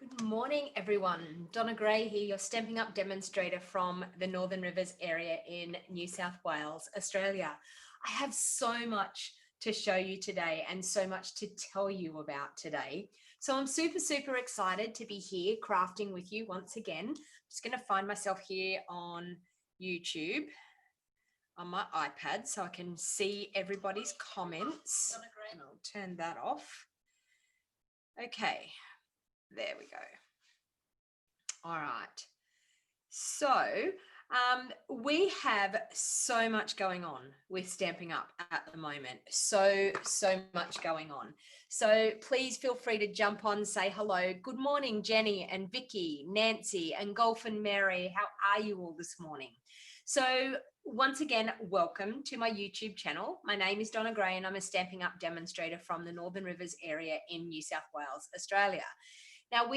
Good morning, everyone. Donna Gray here, your Stampin' Up demonstrator from the Northern Rivers area in New South Wales, Australia. I have so much to show you today and so much to tell you about today. So I'm super excited to be here crafting with you once again. I'm just going to find myself here on YouTube on my iPad so I can see everybody's comments. And I'll turn that off. Okay. There we go. All right. So we have so much going on with Stampin' Up at the moment. So much going on. So please feel free to jump on, say hello. Good morning, Jenny and Vicky, Nancy and Golf and Mary. How are you all this morning? So once again, welcome to my YouTube channel. My name is Donna Gray and I'm a Stampin' Up demonstrator from the Northern Rivers area in New South Wales, Australia. Now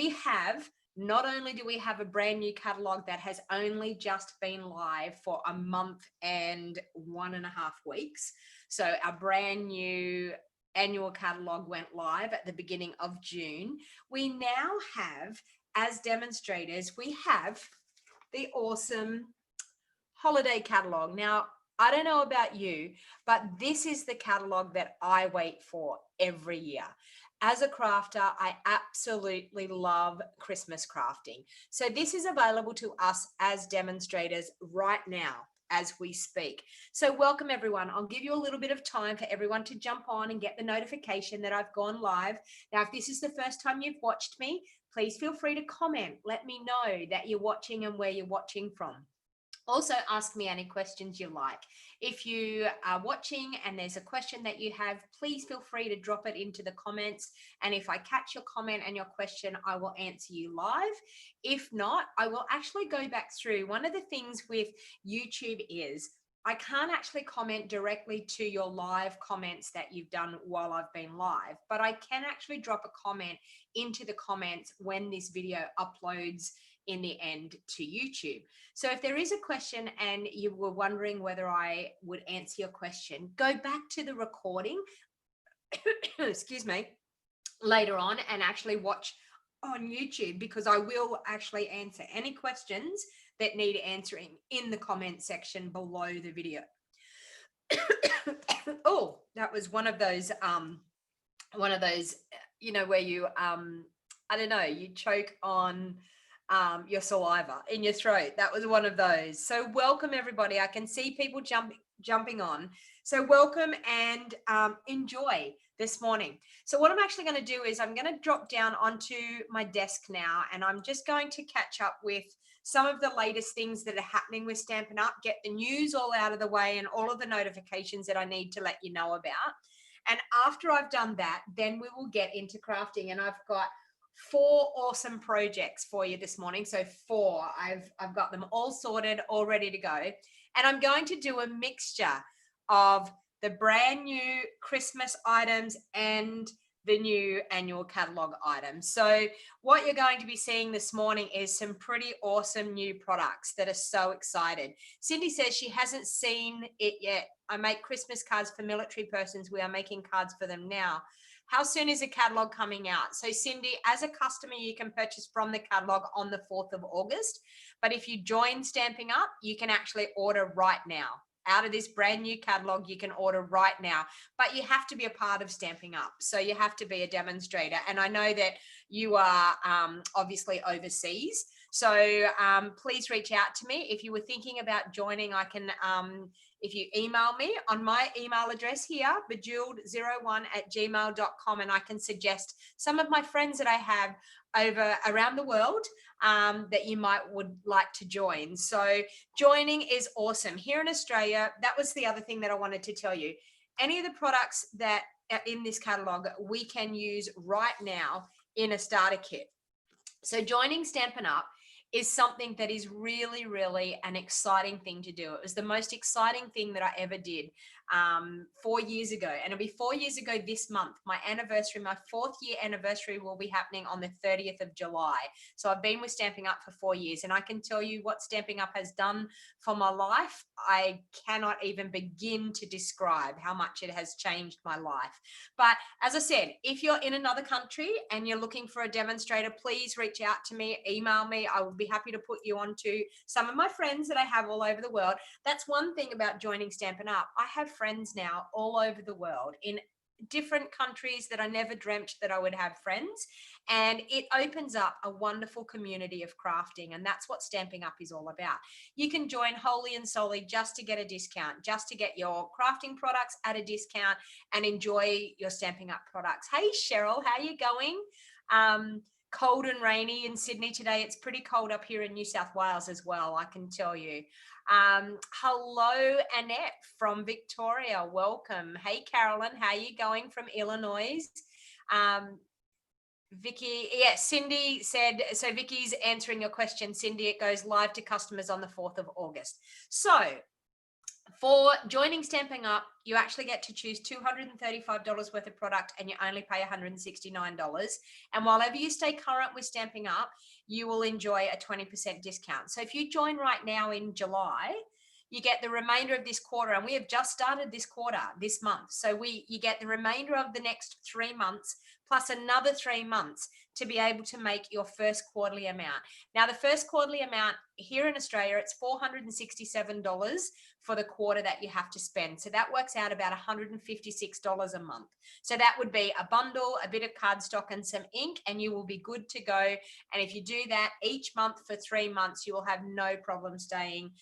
not only do we have a brand new catalogue that has only just been live for a month and 1.5 weeks. So our brand new annual catalogue went live at the beginning of June. We now have, as demonstrators, we have the awesome holiday catalogue. Now, I don't know about you, but this is the catalogue that I wait for every year. As a crafter, I absolutely love Christmas crafting. So this is available to us as demonstrators right now as we speak. So welcome everyone. I'll give you a little bit of time for everyone to jump on and get the notification that I've gone live. Now, if this is the first time you've watched me, please feel free to comment. Let me know that you're watching and where you're watching from. Also, ask me any questions you like. If you are watching and there's a question that you have, please feel free to drop it into the comments. And if I catch your comment and your question, I will answer you live. If not, I will actually go back through. One of the things with YouTube is I can't actually comment directly to your live comments that you've done while I've been live, but I can actually drop a comment into the comments when this video uploads in the end to YouTube. So if there is a question and you were wondering whether I would answer your question, go back to the recording, excuse me, later on and actually watch on YouTube, because I will actually answer any questions that need answering in the comment section below the video. Oh, that was one of those, you know, where you, I don't know, you choke on your saliva in your throat. That was one of those. So welcome everybody. I can see people jumping on. So welcome and enjoy this morning. So what I'm actually going to do is I'm going to drop down onto my desk now, and I'm just going to catch up with some of the latest things that are happening with Stampin' Up, get the news all out of the way and all of the notifications that I need to let you know about. And after I've done that, then we will get into crafting. And I've got 4 awesome projects for you this morning. So 4, I've got them all sorted, all ready to go. And I'm going to do a mixture of the brand new Christmas items and the new annual catalog items. So what you're going to be seeing this morning is some pretty awesome new products that are so excited. Cindy says she hasn't seen it yet. I make Christmas cards for military persons. We are making cards for them now. How soon is the catalog coming out? So Cindy, as a customer, you can purchase from the catalog on the 4th of August. But if you join Stampin' Up, you can actually order right now. Out of this brand new catalog, you can order right now, but you have to be a part of Stampin' Up. So you have to be a demonstrator. And I know that you are obviously overseas. So please reach out to me. If you were thinking about joining, I can, if you email me on my email address here, bejeweled01@gmail.com, and I can suggest some of my friends that I have around the world that you would like to join. So joining is awesome. Here in Australia, that was the other thing that I wanted to tell you. Any of the products that are in this catalog, we can use right now in a starter kit. So joining Stampin' Up is something that is really an exciting thing to do. It was the most exciting thing that I ever did. 4 years ago, and it'll be 4 years ago this month. My anniversary, my 4th year anniversary will be happening on the 30th of July. So I've been with Stampin' Up for 4 years, and I can tell you what Stampin' Up has done for my life. I cannot even begin to describe how much it has changed my life. But as I said, if you're in another country and you're looking for a demonstrator, please reach out to me, email me. I will be happy to put you on to some of my friends that I have all over the world. That's one thing about joining Stampin' Up. I have friends now all over the world in different countries that I never dreamt that I would have friends, and it opens up a wonderful community of crafting, and that's what Stampin' Up is all about. You can join wholly and solely just to get a discount, just to get your crafting products at a discount and enjoy your Stampin' Up products. Hey Cheryl, how are you going? Cold and rainy in Sydney today. It's pretty cold up here in New South Wales as well, I can tell you. Hello, Annette from Victoria. Welcome. Hey, Carolyn, how are you going from Illinois? Vicky, yeah, Cindy said, so Vicky's answering your question, Cindy, it goes live to customers on the 4th of August. So for joining Stampin' Up, you actually get to choose $235 worth of product and you only pay $169. And while ever you stay current with Stampin' Up, you will enjoy a 20% discount. So if you join right now in July, you get the remainder of this quarter, and we have just started this quarter this month. So you get the remainder of the next 3 months plus another 3 months to be able to make your first quarterly amount. Now, the first quarterly amount here in Australia, it's $467 for the quarter that you have to spend. So that works out about $156 a month. So that would be a bundle, a bit of cardstock and some ink, and you will be good to go. And if you do that each month for 3 months, you will have no problem staying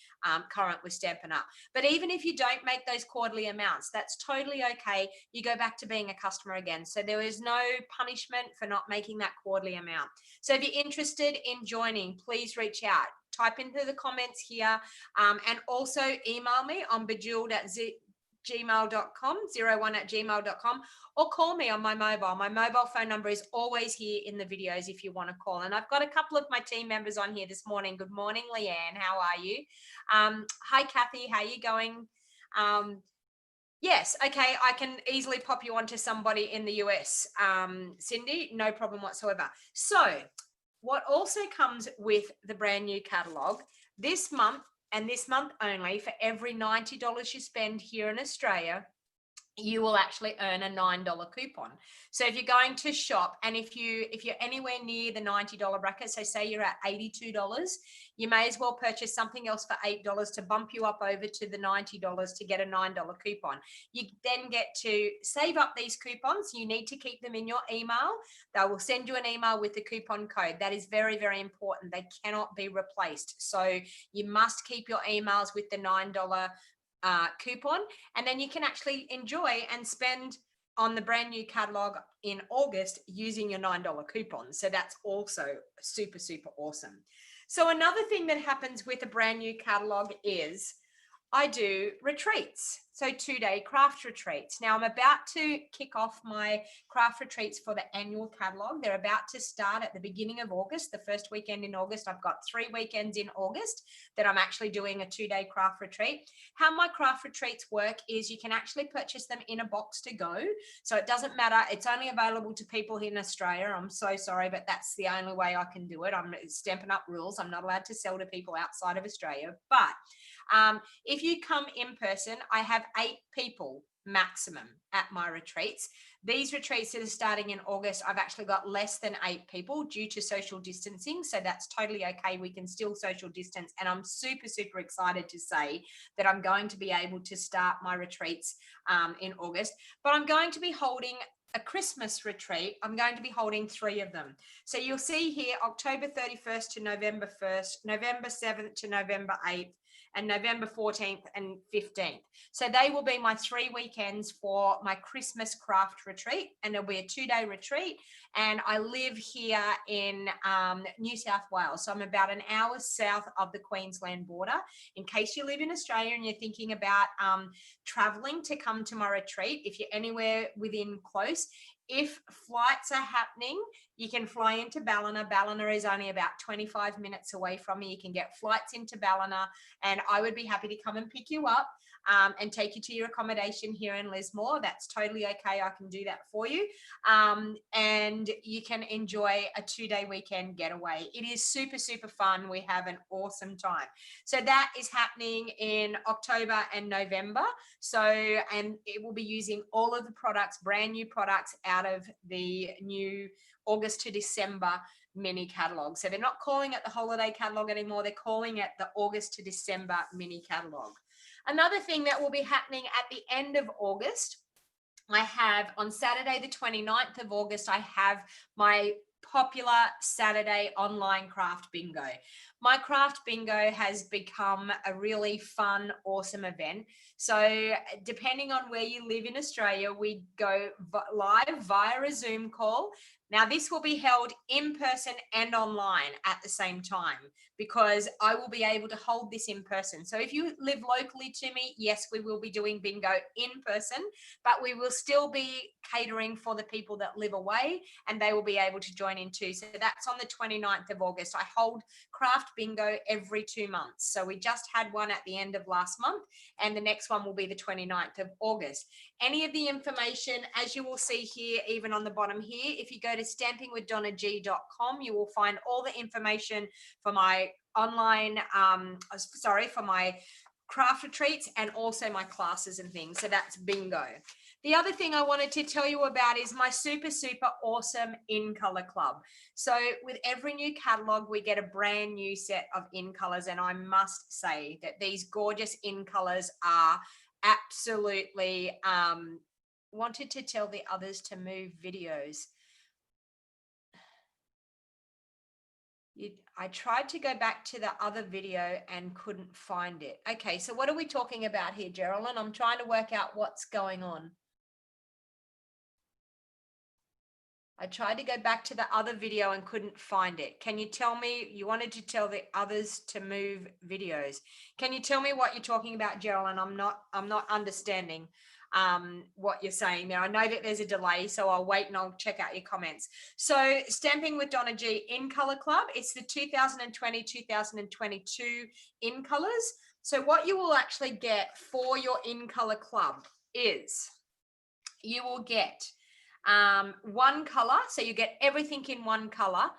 current with Stampin' Up. But even if you don't make those quarterly amounts, that's totally okay. You go back to being a customer again. So there is no punishment for not making that quarterly amount. So if you're interested in joining, please reach out. Type into the comments here, and also email me on bejeweled@gmail.com, 01@gmail.com, or call me on my mobile. My mobile phone number is always here in the videos if you want to call. And I've got a couple of my team members on here this morning. Good morning, Leanne. How are you? Hi, Kathy. How are you going? Yes, okay, I can easily pop you onto somebody in the US. Cindy, no problem whatsoever. So what also comes with the brand new catalog this month, and this month only, for every $90 you spend here in Australia, you will actually earn a $9 coupon. So if you're going to shop, and if you're anywhere near the $90 bracket, so say you're at $82, you may as well purchase something else for $8 to bump you up over to the $90 to get a $9 coupon. You then get to save up these coupons. You need to keep them in your email. They will send you an email with the coupon code. That is very, very important. They cannot be replaced. So you must keep your emails with the $9 coupon, and then you can actually enjoy and spend on the brand new catalog in August using your $9 coupon. So that's also super, super awesome. So another thing that happens with a brand new catalog is I do retreats. So 2-day craft retreats. Now I'm about to kick off my craft retreats for the annual catalog. They're about to start at the beginning of August, the first weekend in August. I've got 3 weekends in August that I'm actually doing a 2-day craft retreat. How my craft retreats work is you can actually purchase them in a box to go. So it doesn't matter. It's only available to people in Australia. I'm so sorry, but that's the only way I can do it. I'm Stampin' Up rules. I'm not allowed to sell to people outside of Australia. But if you come in person, I have 8 people maximum at my retreats. These retreats that are starting in August, I've actually got less than 8 people due to social distancing. So that's totally okay. We can still social distance. And I'm super, super excited to say that I'm going to be able to start my retreats in August. But I'm going to be holding a Christmas retreat. I'm going to be holding 3 of them. So you'll see here October 31st to November 1st, November 7th to November 8th, and November 14th and 15th. So they will be my 3 weekends for my Christmas craft retreat, and it'll be a 2-day retreat. And I live here in New South Wales. So I'm about an hour south of the Queensland border. In case you live in Australia and you're thinking about traveling to come to my retreat, if you're anywhere within close, if flights are happening, you can fly into Ballina. Ballina is only about 25 minutes away from me. You can get flights into Ballina, and I would be happy to come and pick you up and take you to your accommodation here in Lismore. That's totally okay. I can do that for you. And you can enjoy a 2-day weekend getaway. It is super, super fun. We have an awesome time. So that is happening in October and November. So, and it will be using all of the products, brand new products out of the new August to December mini catalog. So they're not calling it the holiday catalog anymore. They're calling it the August to December mini catalog. Another thing that will be happening at the end of August, I have on Saturday, the 29th of August, I have my popular Saturday online craft bingo. My craft bingo has become a really fun, awesome event. So depending on where you live in Australia, we go live via a Zoom call. Now, this will be held in person and online at the same time, because I will be able to hold this in person. So if you live locally to me, yes, we will be doing bingo in person, but we will still be catering for the people that live away, and they will be able to join in too. So that's on the 29th of August. I hold craft bingo every 2 months. So we just had one at the end of last month, and the next one will be the 29th of August. Any of the information, as you will see here, even on the bottom here, if you go to stampingwithdonnag.com, you will find all the information for my online, for my craft retreats and also my classes and things. So that's bingo. The other thing I wanted to tell you about is my super, super awesome in color club. So with every new catalog, we get a brand new set of in colors. And I must say that these gorgeous in colors are absolutely, wanted to tell the others to move videos. I tried to go back to the other video and couldn't find it. Okay, so what are we talking about here, Geraldine? I'm trying to work out what's going on. I tried to go back to the other video and couldn't find it. Can you tell me, you wanted to tell the others to move videos. Can you tell me what you're talking about, Geraldine? I'm not understanding what you're saying there. I know that there's a delay, so I'll wait and I'll check out your comments. So Stamping with Donna G in color club, it's the 2020-2022 in colors. So what you will actually get for your in color club is you will get one color, so you get everything in one color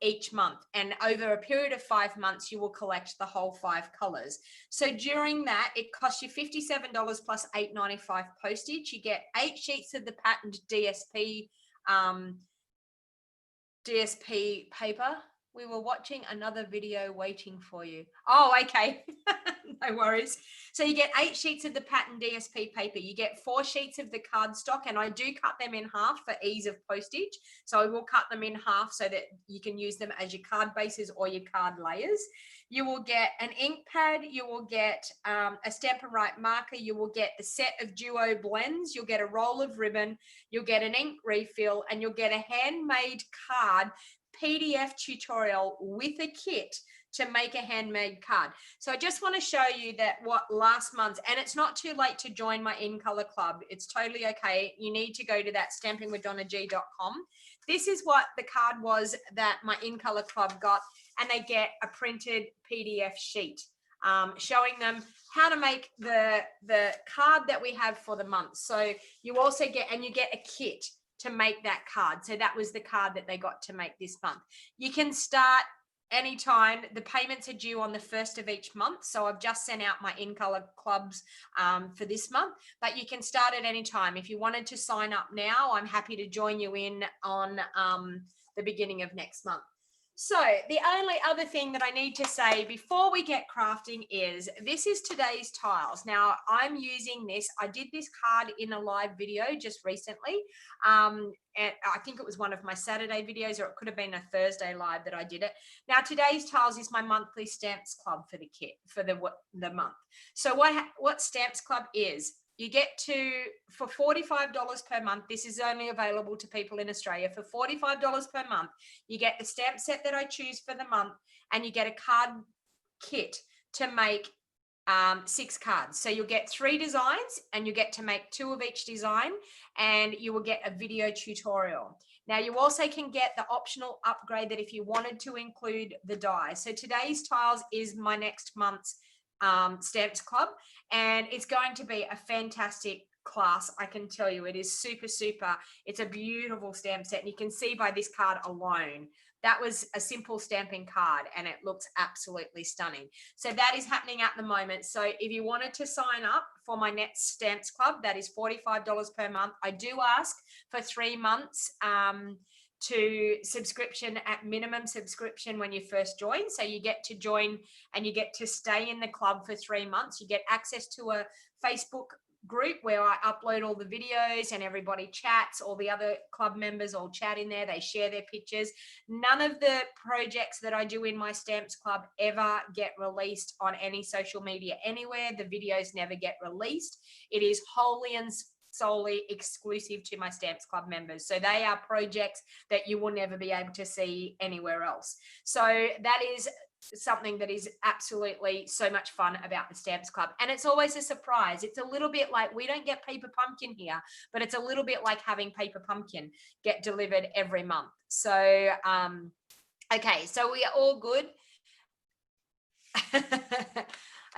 each month, and over a period of 5 months you will collect the whole 5 colors. So during that, it costs you $57 plus $8.95 postage. You get 8 sheets of the patented DSP paper. We were watching another video waiting for you. Oh, okay. No worries. So you get 8 sheets of the patent DSP paper. You get 4 sheets of the cardstock, and I do cut them in half for ease of postage. So I will cut them in half so that you can use them as your card bases or your card layers. You will get an ink pad. You will get a Stampin' Right marker. You will get the set of duo blends. You'll get a roll of ribbon. You'll get an ink refill, and you'll get a handmade card PDF tutorial with a kit to make a handmade card. So I just want to show you that what last month, and it's not too late to join my in color club. It's totally okay. You need to go to that stampingwithdonnag.com. This is what the card was that my in color club got, and they get a printed PDF sheet showing them how to make the card that we have for the month. So you also get, and you get a kit to make that card. So that was the card that they got to make this month. You can start anytime. The payments are due on the 1st of each month. So I've just sent out my in color clubs for this month, but you can start at any time. If you wanted to sign up now, I'm happy to join you in on the beginning of next month. So the only other thing that I need to say before we get crafting is this is today's tiles. Now I'm using this. I did this card in a live video just recently. And I think it was one of my Saturday videos, or it could have been a Thursday live that I did it. Now today's tiles is my monthly stamps club for the kit for the month. So what stamps club is, you get to, for $45 per month, this is only available to people in Australia. For $45 per month, you get the stamp set that I choose for the month, and you get a card kit to make 6 cards. So you'll get 3 designs and you get to make 2 of each design, and you will get a video tutorial. Now you also can get the optional upgrade that if you wanted to include the die. So today's tiles is my next month's Stamps Club, and it's going to be a fantastic class. I can tell you, it is super. It's a beautiful stamp set, and you can see by this card alone, that was a simple stamping card and it looks absolutely stunning. So that is happening at the moment. So if you wanted to sign up for my next Stamps Club, that is $45 per month. I do ask for 3 months to subscription at minimum subscription when you first join. So you get to join and you get to stay in the club for 3 months. You get access to a Facebook group where I upload all the videos and everybody chats. All the other club members all chat in there. They share their pictures. None of the projects that I do in my Stamps Club ever get released on any social media anywhere. The videos never get released. It is wholly and solely exclusive to my Stamps Club members. So they are projects that you will never be able to see anywhere else. So that is something that is absolutely so much fun about the Stamps Club, and it's always a surprise. It's a little bit like, we don't get Paper Pumpkin here, but it's a little bit like having Paper Pumpkin get delivered every month. So okay, so we are all good.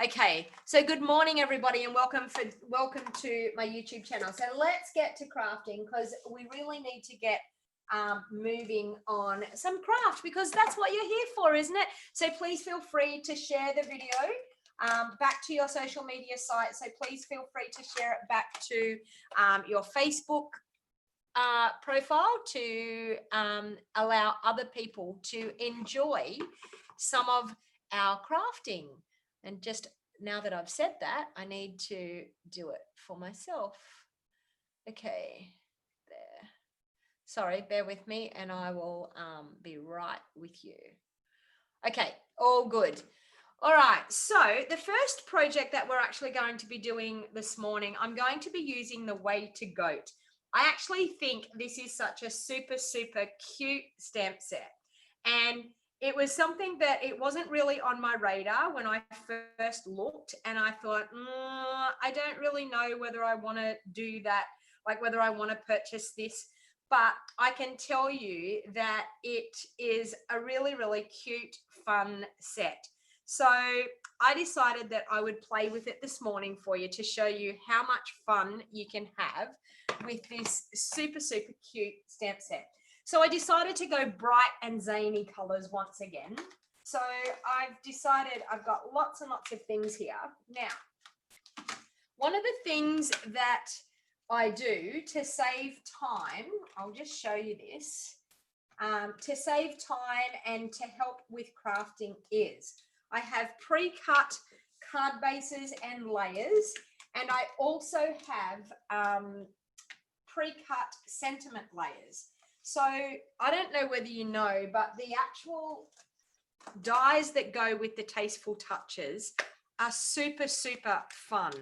Okay, so good morning everybody, and welcome to my YouTube channel. So let's get to crafting, because we really need to get moving on some craft, because that's what you're here for, isn't it? So please feel free to share the video back to your social media site. So please feel free to share it back to your Facebook profile to allow other people to enjoy some of our crafting. And just now that I've said that, I need to do it for myself. Okay, there. Sorry, bear with me and I will be right with you. Okay, all good. All right, so the first project that we're actually going to be doing this morning, I'm going to be using the Way to Goat. I actually think this is such a super cute stamp set. And it was something that it wasn't really on my radar when I first looked, and I thought, I don't really know whether I want to do that, like whether I want to purchase this. But I can tell you that it is a really cute, fun set. So I decided that I would play with it this morning for you to show you how much fun you can have with this super cute stamp set. So I decided to go bright and zany colors once again. So I've decided I've got lots and lots of things here. Now, one of the things that I do to save time, I'll just show you this, to save time and to help with crafting is I have pre-cut card bases and layers, and I also have pre-cut sentiment layers. So I don't know whether you know, but the actual dies that go with the Tasteful Touches are super fun.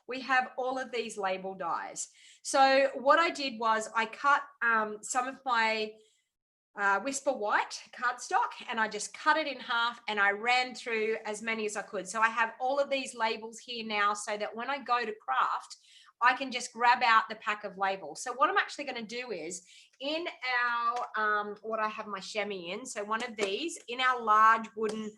We have all of these label dies. So what I did was I cut some of my Whisper White cardstock, and I just cut it in half and I ran through as many as I could. So I have all of these labels here now, so that when I go to craft, I can just grab out the pack of labels. So what I'm actually going to do is, in our, what I have my chamois in, so one of these, in our large wooden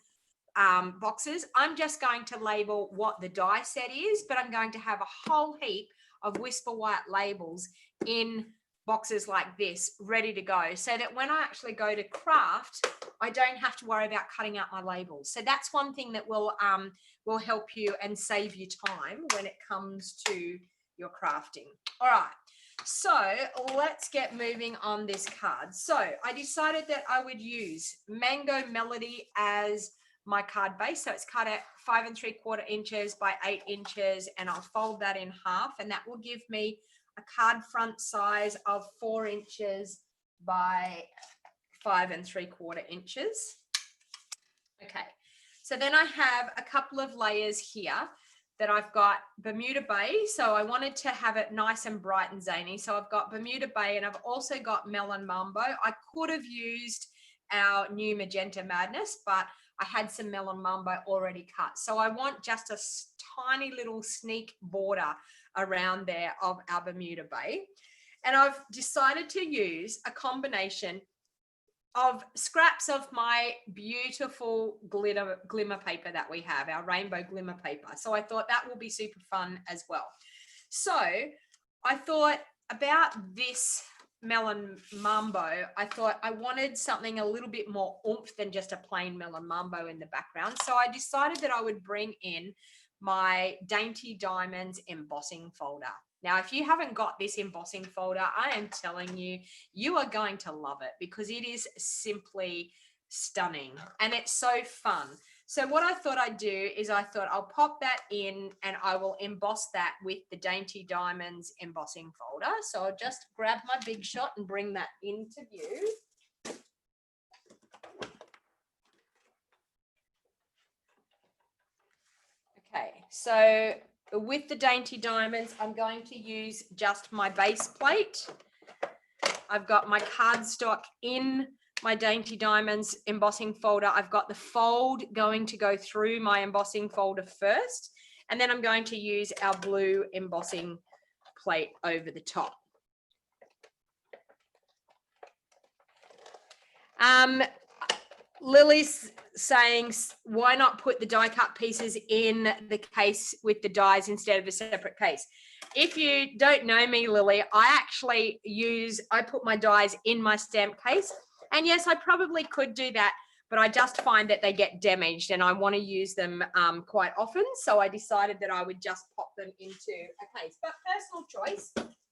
boxes, I'm just going to label what the die set is, but I'm going to have a whole heap of Whisper White labels in boxes like this ready to go, so that when I actually go to craft, I don't have to worry about cutting out my labels. So that's one thing that will help you and save you time when it comes to your crafting. All right, so let's get moving on this card. So I decided that I would use Mango Melody as my card base. So it's cut at 5 3/4 inches by 8 inches, and I'll fold that in half, and that will give me a card front size of 4 inches by 5 3/4 inches. Okay, so then I have a couple of layers here that I've got Bermuda Bay. So I wanted to have it nice and bright and zany. So I've got Bermuda Bay, and I've also got Melon Mambo. I could have used our new Magenta Madness, but I had some Melon Mambo already cut. So I want just a tiny little sneak border around there of our Bermuda Bay. And I've decided to use a combination of scraps of my beautiful glimmer paper that we have, our rainbow glimmer paper. So I thought that will be super fun as well. So I thought about this Melon Mambo. I thought I wanted something a little bit more oomph than just a plain Melon Mambo in the background. So I decided that I would bring in my Dainty Diamonds embossing folder. Now, if you haven't got this embossing folder, I am telling you, you are going to love it because it is simply stunning and it's so fun. So what I thought I'd do is I thought I'll pop that in and I will emboss that with the Dainty Diamonds embossing folder. So I'll just grab my Big Shot and bring that into view. Okay, so with the Dainty Diamonds, I'm going to use just my base plate. I've got my cardstock in my Dainty Diamonds embossing folder. I've got the fold going to go through my embossing folder first, and then I'm going to use our blue embossing plate over the top. Lily's saying, why not put the die cut pieces in the case with the dies instead of a separate case? If you don't know me, Lily, I put my dies in my stamp case. And yes, I probably could do that, but I just find that they get damaged and I want to use them quite often. So I decided that I would just pop them into a case. But personal choice,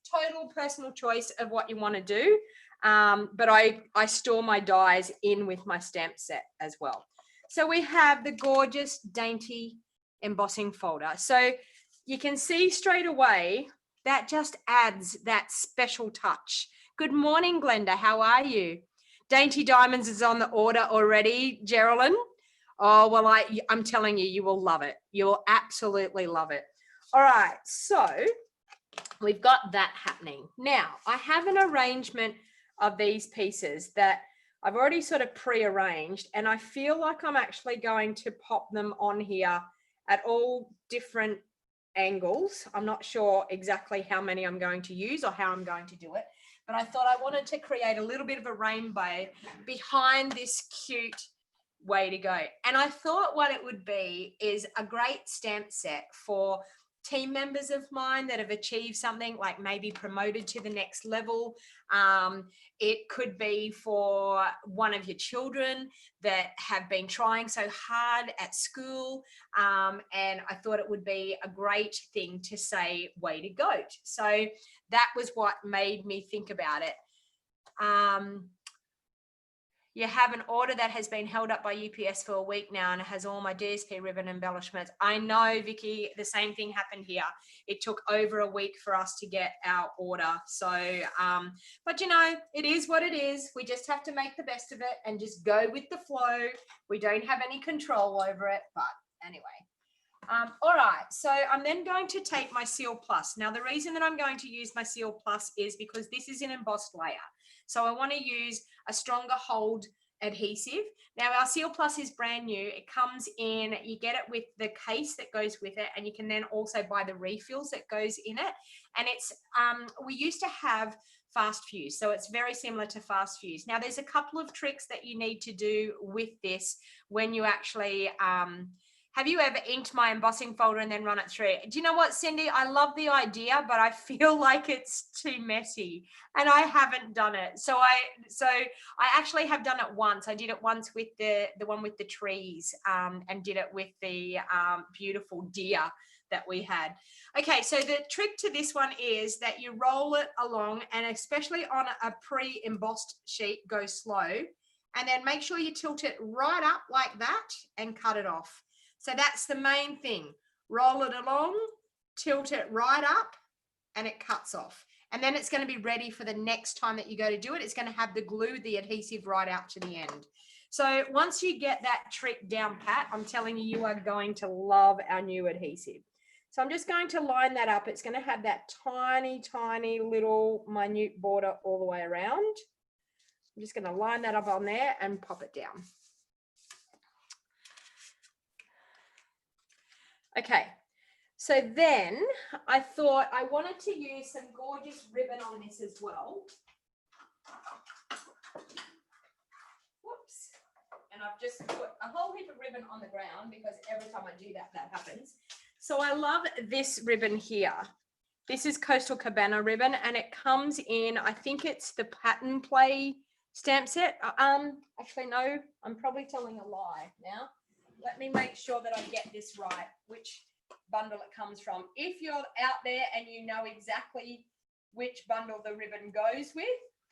total personal choice of what you want to do. But I store my dies in with my stamp set as well. So we have the gorgeous Dainty embossing folder. So you can see straight away that just adds that special touch. Good morning, Glenda. How are you? Dainty Diamonds is on the order already, Geraldine. Oh, well, I'm telling you, you will love it. You will absolutely love it. All right, so we've got that happening. Now, I have an arrangement of these pieces that I've already sort of pre-arranged, and I feel like I'm actually going to pop them on here at all different angles. I'm not sure exactly how many I'm going to use or how I'm going to do it, but I thought I wanted to create a little bit of a rainbow behind this cute way to go. And I thought what it would be is a great stamp set for team members of mine that have achieved something, like maybe promoted to the next level. It could be for one of your children that have been trying so hard at school. And I thought it would be a great thing to say, way to go. So that was what made me think about it. You have an order that has been held up by UPS for a week now and it has all my DSP ribbon embellishments. I know, Vicky, the same thing happened here. It took over a week for us to get our order. So, but you know, it is what it is. We just have to make the best of it and just go with the flow. We don't have any control over it, but anyway. All right, so I'm then going to take my Seal Plus. Now, the reason that I'm going to use my Seal Plus is because this is an embossed layer. So I want to use a stronger hold adhesive. Now, our Seal Plus is brand new. It comes in, you get it with the case that goes with it, and you can then also buy the refills that goes in it. And it's, we used to have fast fuse, so it's very similar to fast fuse. Now, there's a couple of tricks that you need to do with this when you actually, have you ever inked my embossing folder and then run it through? Do you know what, Cindy? I love the idea, but I feel like it's too messy and I haven't done it. So I actually have done it once. I did it once with the one with the trees and did it with the beautiful deer that we had. Okay, so the trick to this one is that you roll it along, and especially on a pre-embossed sheet, go slow, and then make sure you tilt it right up like that and cut it off. So that's the main thing. Roll it along, tilt it right up, and it cuts off. And then it's going to be ready for the next time that you go to do it. It's going to have the glue, the adhesive right out to the end. So once you get that trick down pat, I'm telling you, you are going to love our new adhesive. So I'm just going to line that up. It's going to have that tiny, tiny little minute border all the way around. I'm just going to line that up on there and pop it down. Okay, so then I thought I wanted to use some gorgeous ribbon on this as well. Whoops. And I've just put a whole heap of ribbon on the ground because every time I do that, that happens. So I love this ribbon here. This is Coastal Cabana ribbon, and it comes in, I think it's the Pattern Play stamp set. Actually, no, I'm probably telling a lie now. Let me make sure that I get this right, which bundle it comes from. If you're out there and you know exactly which bundle the ribbon goes with,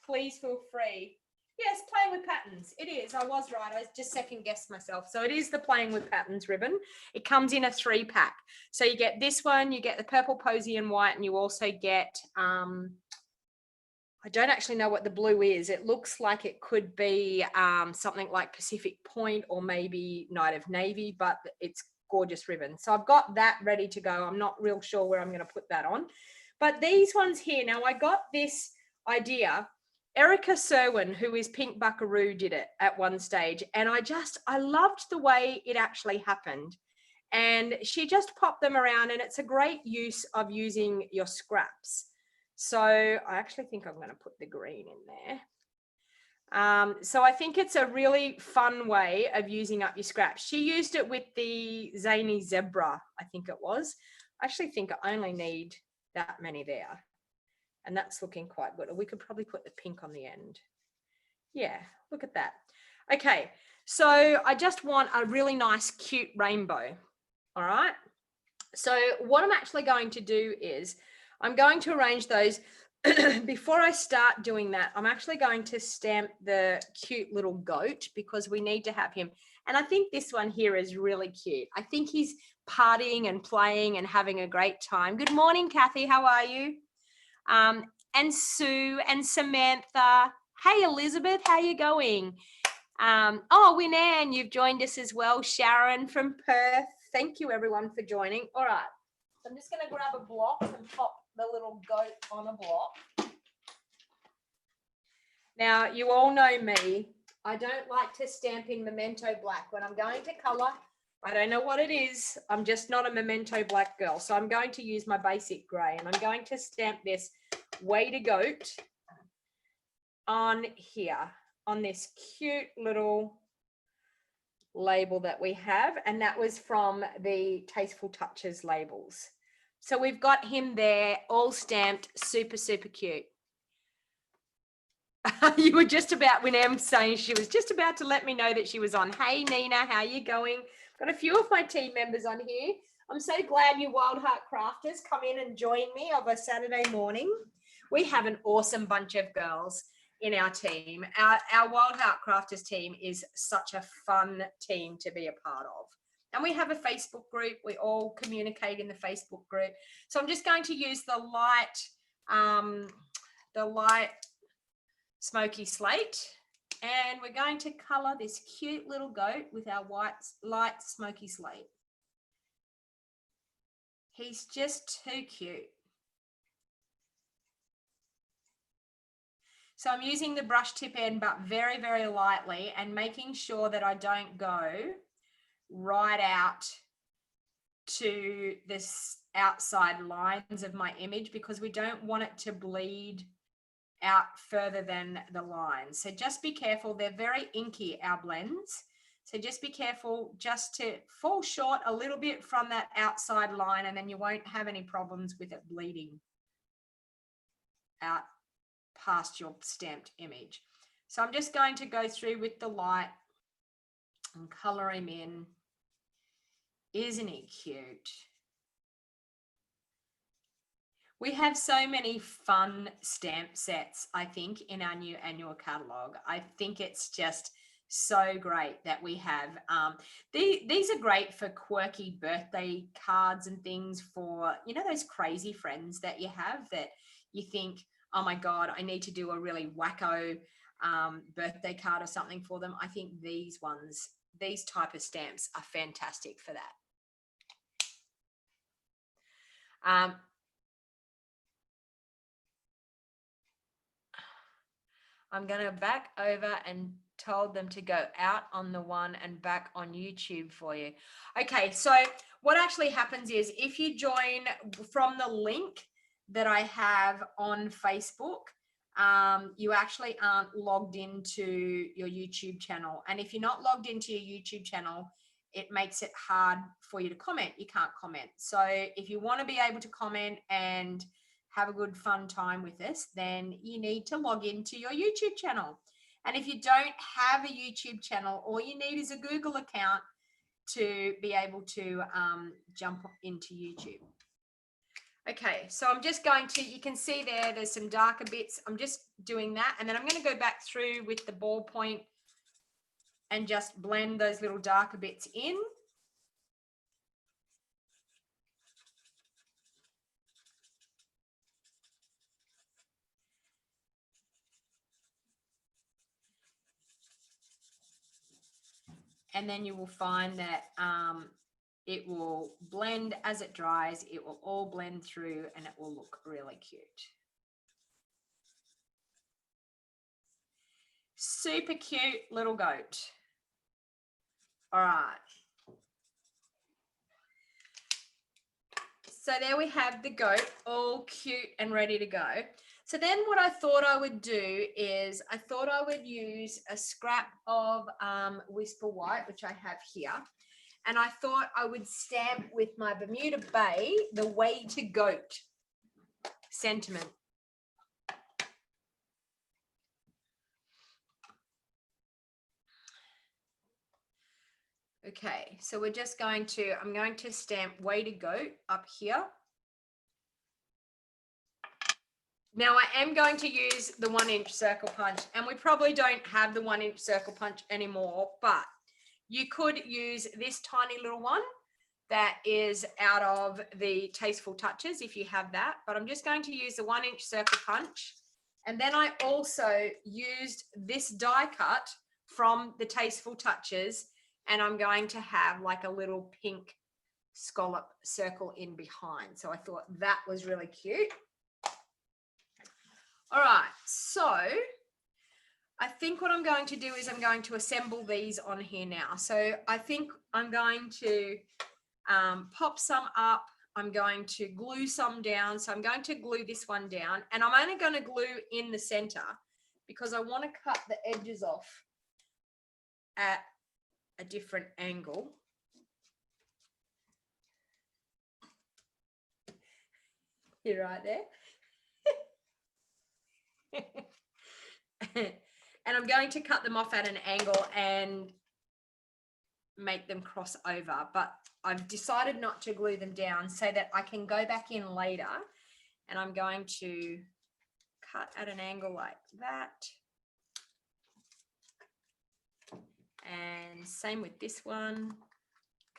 please feel free. Yes, Playing with Patterns. It is. I was right. I just second guessed myself. So it is the Playing with Patterns ribbon. It comes in a 3-pack. So you get this one, you get the purple posy and white, and you also get, I don't actually know what the blue is. It looks like it could be something like Pacific Point or maybe Night of Navy, but it's gorgeous ribbon. So I've got that ready to go. I'm not real sure where I'm going to put that on. But these ones here, now I got this idea. Erica Serwin, who is Pink Buckaroo, did it at one stage. And I loved the way it actually happened. And she just popped them around, and it's a great use of using your scraps. So I actually think I'm going to put the green in there. So I think it's a really fun way of using up your scraps. She used it with the Zany Zebra, I think it was. I actually think I only need that many there. And that's looking quite good. Or we could probably put the pink on the end. Yeah, look at that. Okay, so I just want a really nice, cute rainbow. All right. So what I'm actually going to do is I'm going to arrange those. Before I start doing that, I'm actually going to stamp the cute little goat because we need to have him. And I think this one here is really cute. I think he's partying and playing and having a great time. Good morning, Kathy. How are you? And Sue and Samantha. Hey, Elizabeth, how you going? Oh, Winanne, you've joined us as well. Sharon from Perth. Thank you, everyone, for joining. All right. So I'm just going to grab a block and pop the little goat on a block. Now, you all know me. I don't like to stamp in Memento Black. When I'm going to color, I don't know what it is. I'm just not a Memento Black girl. So I'm going to use my basic gray, and I'm going to stamp this Way to Goat on here, on this cute little label that we have, and that was from the Tasteful Touches labels. So we've got him there, all stamped, super, super cute. You were just about, when Em saying she was just about to let me know that she was on. Hey, Nina, how you going? Got a few of my team members on here. I'm so glad you Wild Heart Crafters come in and join me of a Saturday morning. We have an awesome bunch of girls in our team. Our Wild Heart Crafters team is such a fun team to be a part of. And we have a Facebook group. We all communicate in the Facebook group. So I'm just going to use the light smoky slate. And we're going to color this cute little goat with our light smoky slate. He's just too cute. So I'm using the brush tip end, but very, very lightly, and making sure that I don't go right out to this outside lines of my image, because we don't want it to bleed out further than the lines. So just be careful. They're very inky, our blends. So just be careful just to fall short a little bit from that outside line, and then you won't have any problems with it bleeding out past your stamped image. So I'm just going to go through with the light and color him in. Isn't he cute? We have so many fun stamp sets, I think, in our new annual catalogue. I think it's just so great that we have. These are great for quirky birthday cards and things for, you know, those crazy friends that you have that you think, oh my God, I need to do a really wacko birthday card or something for them. I think these type of stamps are fantastic for that. I'm going to back over and told them to go out on the one and back on YouTube for you. Okay, so what actually happens is if you join from the link that I have on Facebook, you actually aren't logged into your YouTube channel. And if you're not logged into your YouTube channel, it makes it hard for you to comment. You can't comment. So if you want to be able to comment and have a good fun time with us, then you need to log into your YouTube channel. And if you don't have a YouTube channel, all you need is a Google account to be able to jump into YouTube. Okay, so I'm just going to, you can see there's some darker bits. I'm just doing that. And then I'm going to go back through with the ballpoint and just blend those little darker bits in. And then you will find that it will blend as it dries. It will all blend through and it will look really cute. Super cute little goat. All right. So there we have the goat, all cute and ready to go. So then what I thought I would do is I thought I would use a scrap of Whisper White, which I have here. And I thought I would stamp with my Bermuda Bay, the way to goat sentiment. Okay, so we're just going to, I'm going to stamp way to goat up here. Now I am going to use the 1-inch circle punch, and we probably don't have the 1-inch circle punch anymore, but you could use this tiny little one that is out of the Tasteful Touches if you have that, but I'm just going to use the 1-inch circle punch. And then I also used this die cut from the Tasteful Touches, and I'm going to have like a little pink scallop circle in behind. So I thought that was really cute. All right, so I think what I'm going to do is I'm going to assemble these on here now. So I think I'm going to pop some up. I'm going to glue some down. So I'm going to glue this one down, and I'm only going to glue in the center because I want to cut the edges off at a different angle. You're right there. And I'm going to cut them off at an angle and make them cross over, but I've decided not to glue them down so that I can go back in later, and I'm going to cut at an angle like that. And same with this one,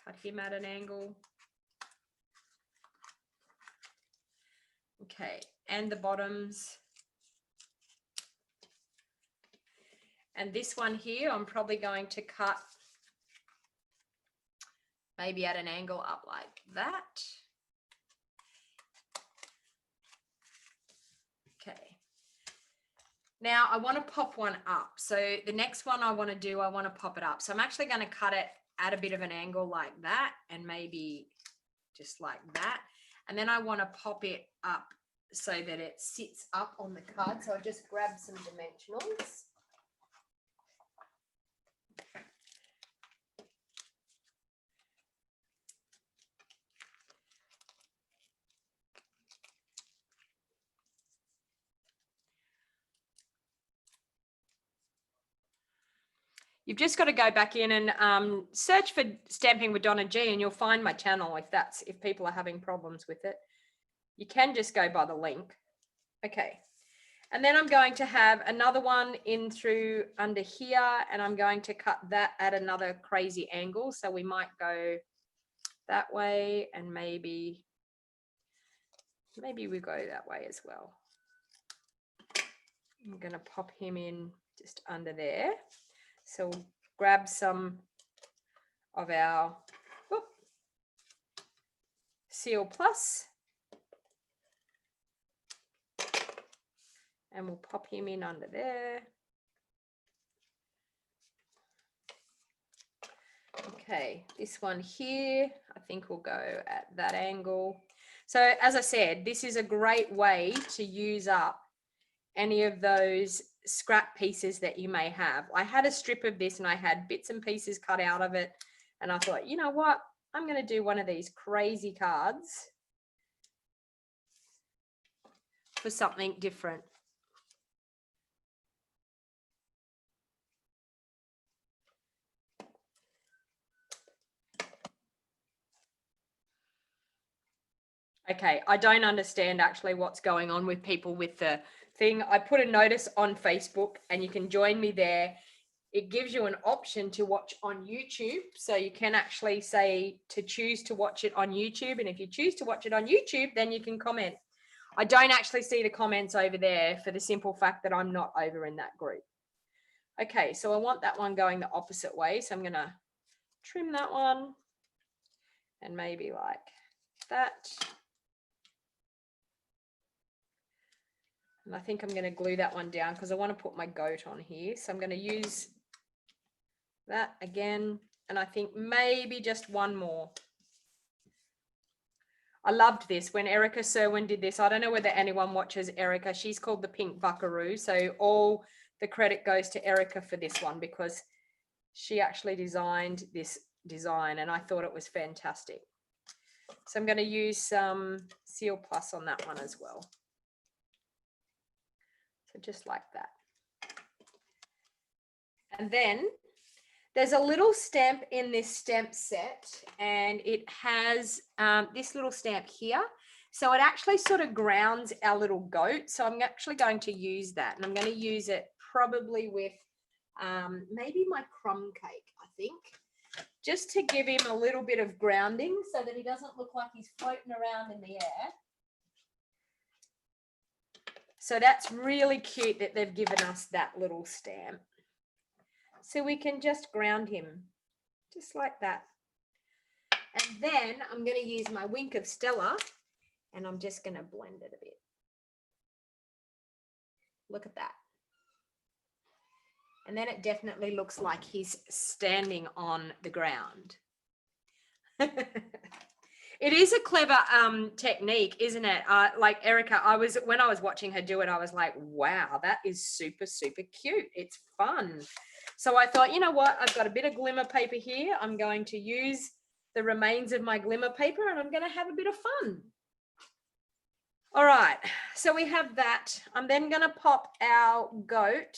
cut him at an angle. Okay, and the bottoms. And this one here, I'm probably going to cut maybe at an angle up like that. Okay. Now I want to pop one up. So the next one I want to do, I want to pop it up. So I'm actually going to cut it at a bit of an angle like that, and maybe just like that. And then I want to pop it up so that it sits up on the card. So I just grab some dimensionals. You've just got to go back in and search for Stamping with DonnaG, and you'll find my channel if people are having problems with it. You can just go by the link. Okay. And then I'm going to have another one in through under here, and I'm going to cut that at another crazy angle. So we might go that way, and maybe we go that way as well. I'm going to pop him in just under there. So we'll grab some of our Seal Plus, and we'll pop him in under there. Okay, this one here, I think we'll go at that angle. So as I said, this is a great way to use up any of those scrap pieces that you may have. I had a strip of this and I had bits and pieces cut out of it. And I thought, you know what? I'm going to do one of these crazy cards for something different. Okay, I don't understand actually what's going on with people with the thing. I put a notice on Facebook and you can join me there. It gives you an option to watch on YouTube. So you can actually say to choose to watch it on YouTube. And if you choose to watch it on YouTube, then you can comment. I don't actually see the comments over there for the simple fact that I'm not over in that group. Okay, so I want that one going the opposite way. So I'm going to trim that one and maybe like that. And I think I'm going to glue that one down because I want to put my goat on here. So I'm going to use that again. And I think maybe just one more. I loved this when Erica Serwin did this. I don't know whether anyone watches Erica. She's called the Pink Buckaroo. So all the credit goes to Erica for this one because she actually designed this design and I thought it was fantastic. So I'm going to use some Seal Plus on that one as well. So just like that. And then there's a little stamp in this stamp set and it has this little stamp here. So it actually sort of grounds our little goat. So I'm actually going to use that and I'm going to use it probably with maybe my crumb cake, I think, just to give him a little bit of grounding so that he doesn't look like he's floating around in the air. So that's really cute that they've given us that little stamp. So we can just ground him, just like that. And then I'm going to use my Wink of Stella and I'm just going to blend it a bit. Look at that. And then it definitely looks like he's standing on the ground. It is a clever technique, isn't it? Like Erica, when I was watching her do it, I was like, wow, that is super, super cute. It's fun. So I thought, you know what? I've got a bit of glimmer paper here. I'm going to use the remains of my glimmer paper and I'm going to have a bit of fun. All right, so we have that. I'm then going to pop our goat.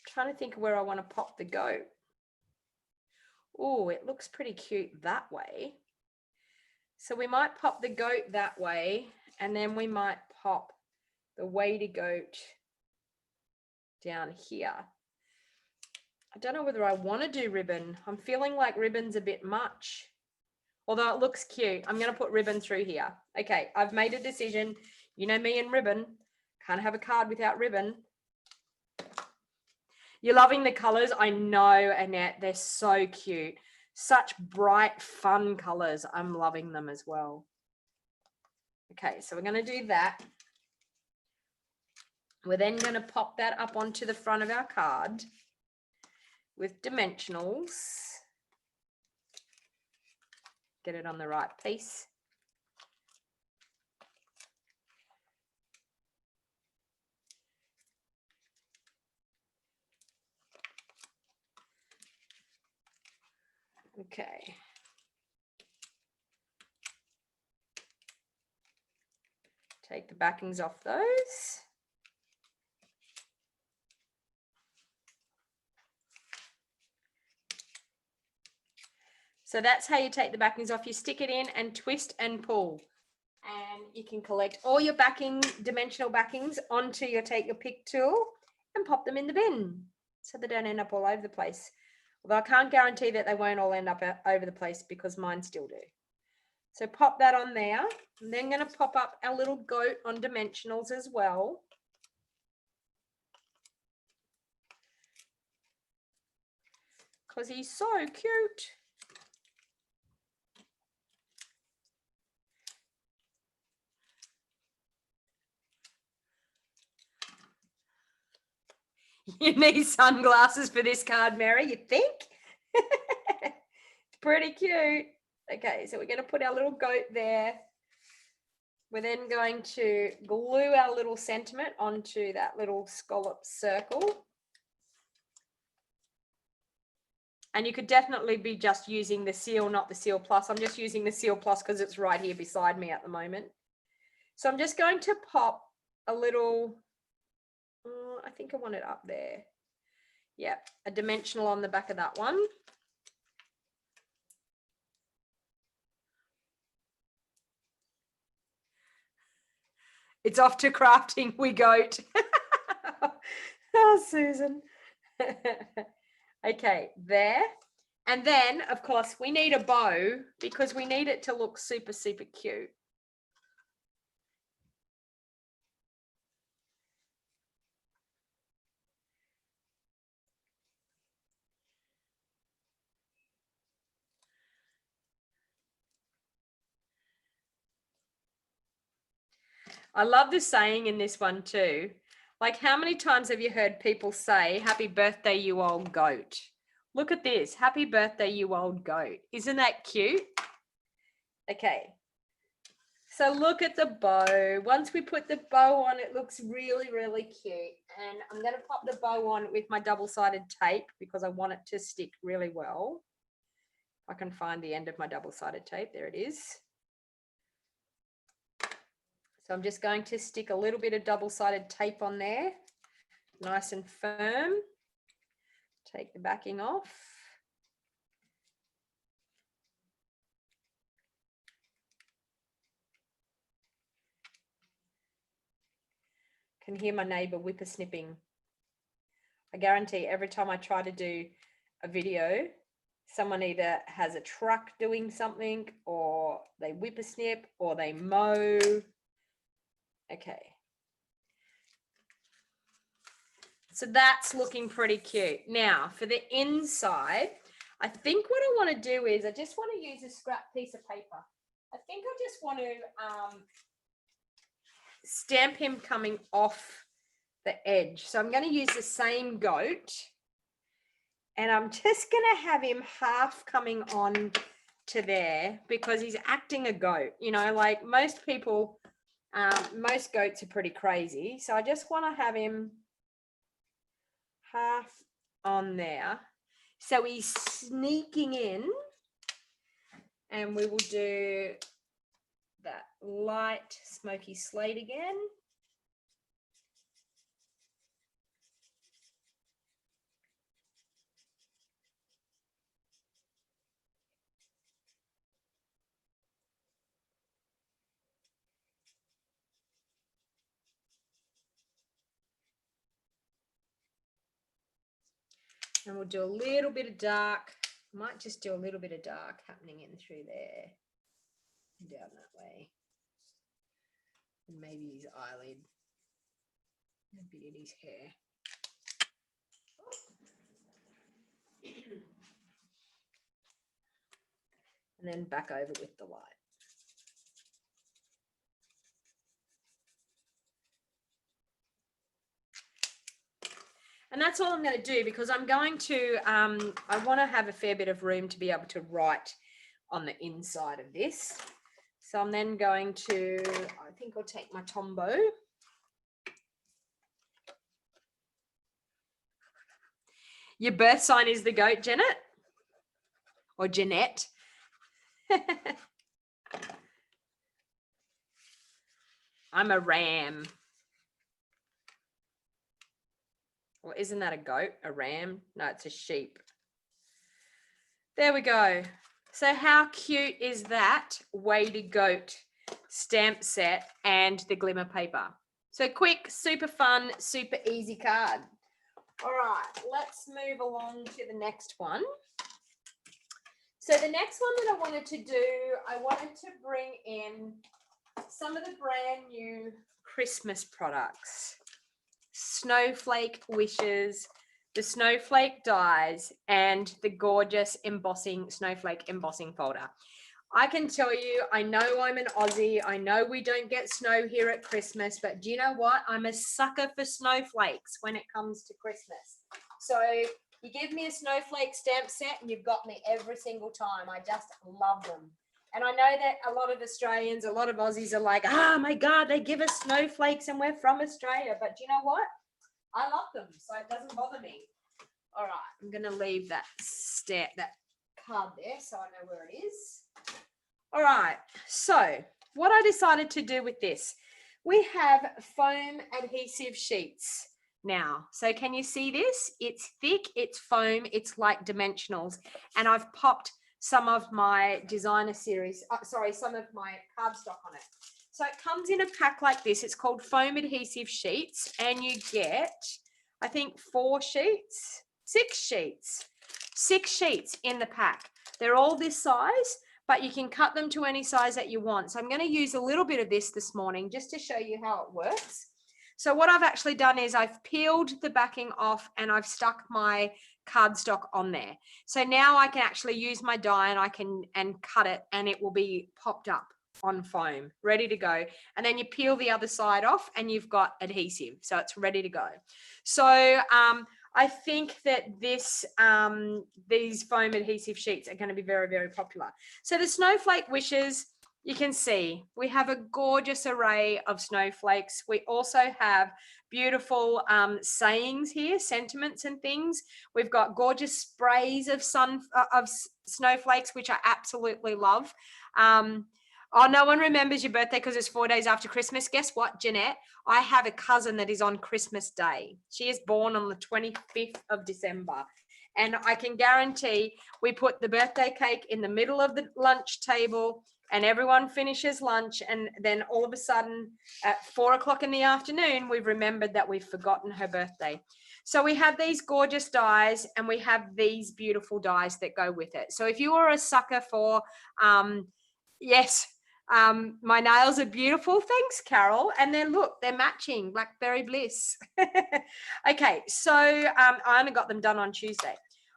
Trying to think of where I want to pop the goat. Oh, it looks pretty cute that way. So we might pop the goat that way, and then we might pop the weighty goat down here. I don't know whether I want to do ribbon. I'm feeling like ribbon's a bit much, although it looks cute. I'm going to put ribbon through here. Okay, I've made a decision. You know me and ribbon. Can't have a card without ribbon. You're loving the colors. I know, Annette. They're so cute. Such bright, fun colors. I'm loving them as well. Okay, so we're going to do that. We're then going to pop that up onto the front of our card with dimensionals. Get it on the right piece. Okay. Take the backings off those. So that's how you take the backings off. You stick it in and twist and pull. And you can collect all your dimensional backings onto take your pick tool and pop them in the bin so they don't end up all over the place. Although I can't guarantee that they won't all end up over the place because mine still do. So pop that on there. I'm then going to pop up our little goat on dimensionals as well. Because he's so cute. You need sunglasses for this card, Mary, you think? It's pretty cute. Okay, so we're going to put our little goat there. We're then going to glue our little sentiment onto that little scallop circle. And you could definitely be just using the seal, not the Seal Plus. I'm just using the Seal Plus because it's right here beside me at the moment. So I'm just going to pop a little, I think I want it up there. Yeah, a dimensional on the back of that one. It's off to crafting, we goat. Oh, Susan. Okay, there. And then, of course, we need a bow because we need it to look super, super cute. I love the saying in this one too. Like, how many times have you heard people say, happy birthday, you old goat? Look at this. Happy birthday, you old goat. Isn't that cute? Okay. So look at the bow. Once we put the bow on, it looks really, really cute. And I'm going to pop the bow on with my double-sided tape because I want it to stick really well. I can find the end of my double-sided tape. There it is. So I'm just going to stick a little bit of double-sided tape on there, nice and firm. Take the backing off. Can hear my neighbour whippersnipping. I guarantee every time I try to do a video, someone either has a truck doing something, or they whippersnip, or they mow. Okay. So that's looking pretty cute. Now for the inside, I think what I want to do is I just want to use a scrap piece of paper. I think I just want to stamp him coming off the edge. So I'm going to use the same goat, and I'm just going to have him half coming on to there because he's acting a goat. You know, like most people, most goats are pretty crazy. So I just want to have him half on there. So he's sneaking in, and we will do that light smoky slate again. And we'll do a little bit of dark. Might just do a little bit of dark happening in through there, down that way. And maybe his eyelid, a bit in his hair. And then back over with the light. And that's all I'm going to do because I'm going to, I want to have a fair bit of room to be able to write on the inside of this. So I'm then going to, I think I'll take my Tombow. Your birth sign is the goat, Janet? Or Jeanette? I'm a ram. Well, isn't that a goat? A ram? No, it's a sheep. There we go. So how cute is that weighted goat stamp set and the glimmer paper? So quick, super fun, super easy card. All right, let's move along to the next one. So the next one that I wanted to do, I wanted to bring in some of the brand new Christmas products. Snowflake wishes, the Snowflake dies, and the gorgeous embossing Snowflake embossing folder. I can tell you, I know I'm an Aussie. I know we don't get snow here at Christmas, but do you know what? I'm a sucker for snowflakes when it comes to Christmas. So you give me a snowflake stamp set and you've got me every single time. I just love them. And I know that a lot of Australians, a lot of Aussies are like, oh my God, they give us snowflakes and we're from Australia. But do you know what? I love them, so it doesn't bother me. All right, I'm going to leave that card there so I know where it is. All right, so what I decided to do with this, we have foam adhesive sheets now. So can you see this? It's thick, it's foam, it's like dimensionals. And I've popped some of my designer series, some of my cardstock on it. So it comes in a pack like this. It's called foam adhesive sheets, and you get, I think, 6 sheets in the pack. They're all this size, but you can cut them to any size that you want. So I'm going to use a little bit of this morning just to show you how it works. So what I've actually done is I've peeled the backing off and I've stuck my cardstock on there. So now I can actually use my die and I can cut it, and it will be popped up on foam, ready to go. And then you peel the other side off and you've got adhesive. So it's ready to go. So I think that these foam adhesive sheets are going to be very, very popular. So the snowflake wishes, you can see we have a gorgeous array of snowflakes. We also have beautiful sayings here, sentiments and things. We've got gorgeous sprays of snowflakes, which I absolutely love. Oh, no one remembers your birthday because it's 4 days after Christmas. Guess what, Jeanette? I have a cousin that is on Christmas Day. She is born on the 25th of December. And I can guarantee we put the birthday cake in the middle of the lunch table and everyone finishes lunch. And then all of a sudden at 4 o'clock in the afternoon, we've remembered that we've forgotten her birthday. So we have these gorgeous dies and we have these beautiful dies that go with it. So if you are a sucker for, yes, my nails are beautiful. Thanks, Carol. And then look, they're matching, Blackberry Bliss. Okay, so I only got them done on Tuesday.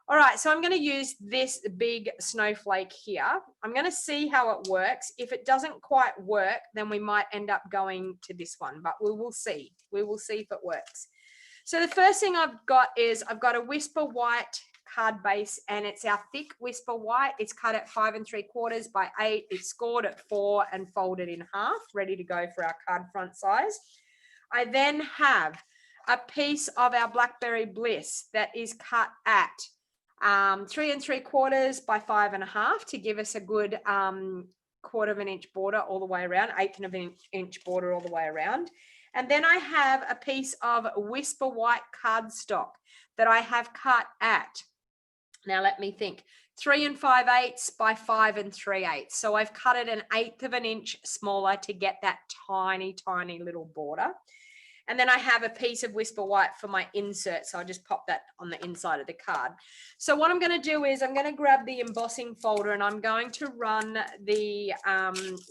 All right, so I'm going to use this big snowflake here. I'm going to see how it works. If it doesn't quite work, then we might end up going to this one, but we will see. We will see if it works. So the first thing I've got is I've got a Whisper White card base, and it's our thick Whisper White. It's cut at 5 3/4 by 8. It's scored at 4 and folded in half, ready to go for our card front size. I then have a piece of our Blackberry Bliss that is cut at 3 3/4 by 5 1/2 to give us a good 1/4 of an inch border all the way around, 1/8 of an inch border all the way around. And then I have a piece of Whisper White cardstock that I have cut at, now let me think, 3 5/8 by 5 3/8. So I've cut it 1/8 of an inch smaller to get that tiny, tiny little border. And then I have a piece of Whisper White for my insert. So I'll just pop that on the inside of the card. So what I'm going to do is I'm going to grab the embossing folder and I'm going to run the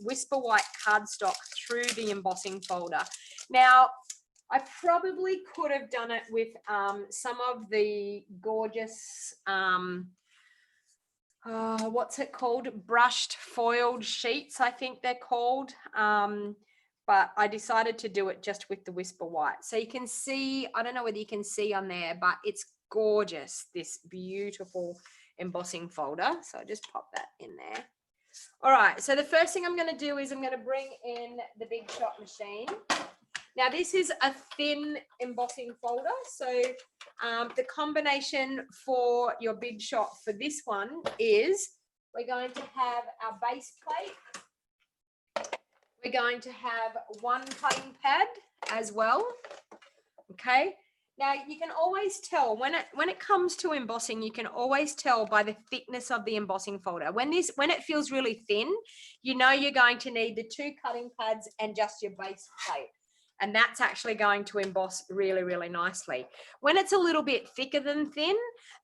Whisper White cardstock through the embossing folder. Now, I probably could have done it with some of the gorgeous, what's it called? Brushed foiled sheets, I think they're called. But I decided to do it just with the Whisper White. So you can see, I don't know whether you can see on there, but it's gorgeous, this beautiful embossing folder. So I just pop that in there. All right, so the first thing I'm going to do is I'm going to bring in the Big Shot machine. Now this is a thin embossing folder. So the combination for your Big Shot for this one is we're going to have our base plate. We're going to have one cutting pad as well. Okay. Now you can always tell when it comes to embossing, you can always tell by the thickness of the embossing folder. When it feels really thin, you know you're going to need the 2 cutting pads and just your base plate. And that's actually going to emboss really, really nicely. When it's a little bit thicker than thin,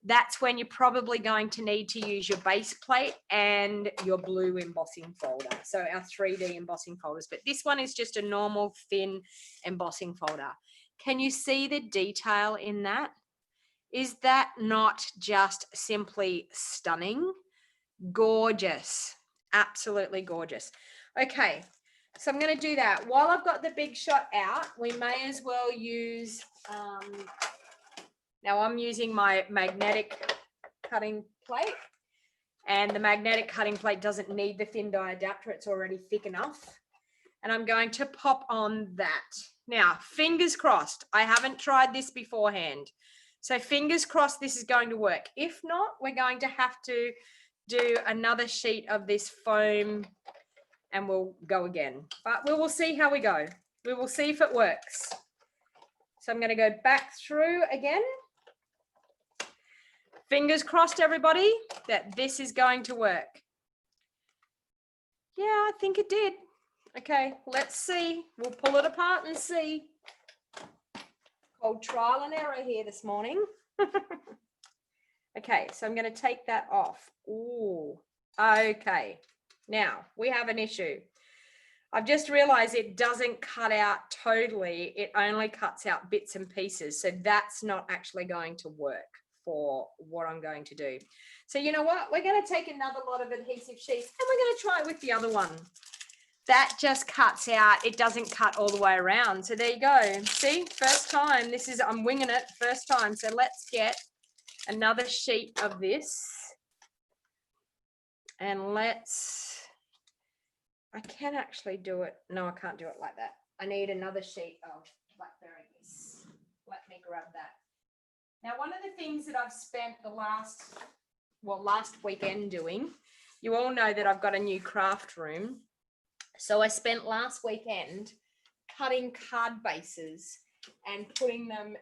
that's when you're probably going to need to use your base plate and your blue embossing folder. So our 3D embossing folders. But this one is just a normal thin embossing folder. Can you see the detail in that? Is that not just simply stunning? Gorgeous. absolutely gorgeous. Okay, so I'm going to do that. While I've got the big shot out, we may as well use, now I'm using my magnetic cutting plate, and the magnetic cutting plate doesn't need the thin die adapter. It's already thick enough. And I'm going to pop on that. Now, fingers crossed. I haven't tried this beforehand. So fingers crossed this is going to work. If not, we're going to have to do another sheet of this foam and we'll go again. But we will see how we go. We will see if it works. So I'm going to go back through again. Fingers crossed, everybody, that this is going to work. Yeah, I think it did. Okay, let's see. We'll pull it apart and see. Old trial and error here this morning. Okay, so I'm going to take that off. Ooh, okay. Now, we have an issue. I've just realized it doesn't cut out totally. It only cuts out bits and pieces. So that's not actually going to work for what I'm going to do. So you know what? We're going to take another lot of adhesive sheets and we're going to try it with the other one. That just cuts out. It doesn't cut all the way around. So there you go. See, first time. This is, I'm winging it first time. So let's get another sheet of this. And let's, I can actually do it. No, I can't do it like that. I need another sheet of blackberry bliss. Let me grab that. Now, one of the things that I've spent the last weekend doing, you all know that I've got a new craft room. So I spent last weekend cutting card bases and putting them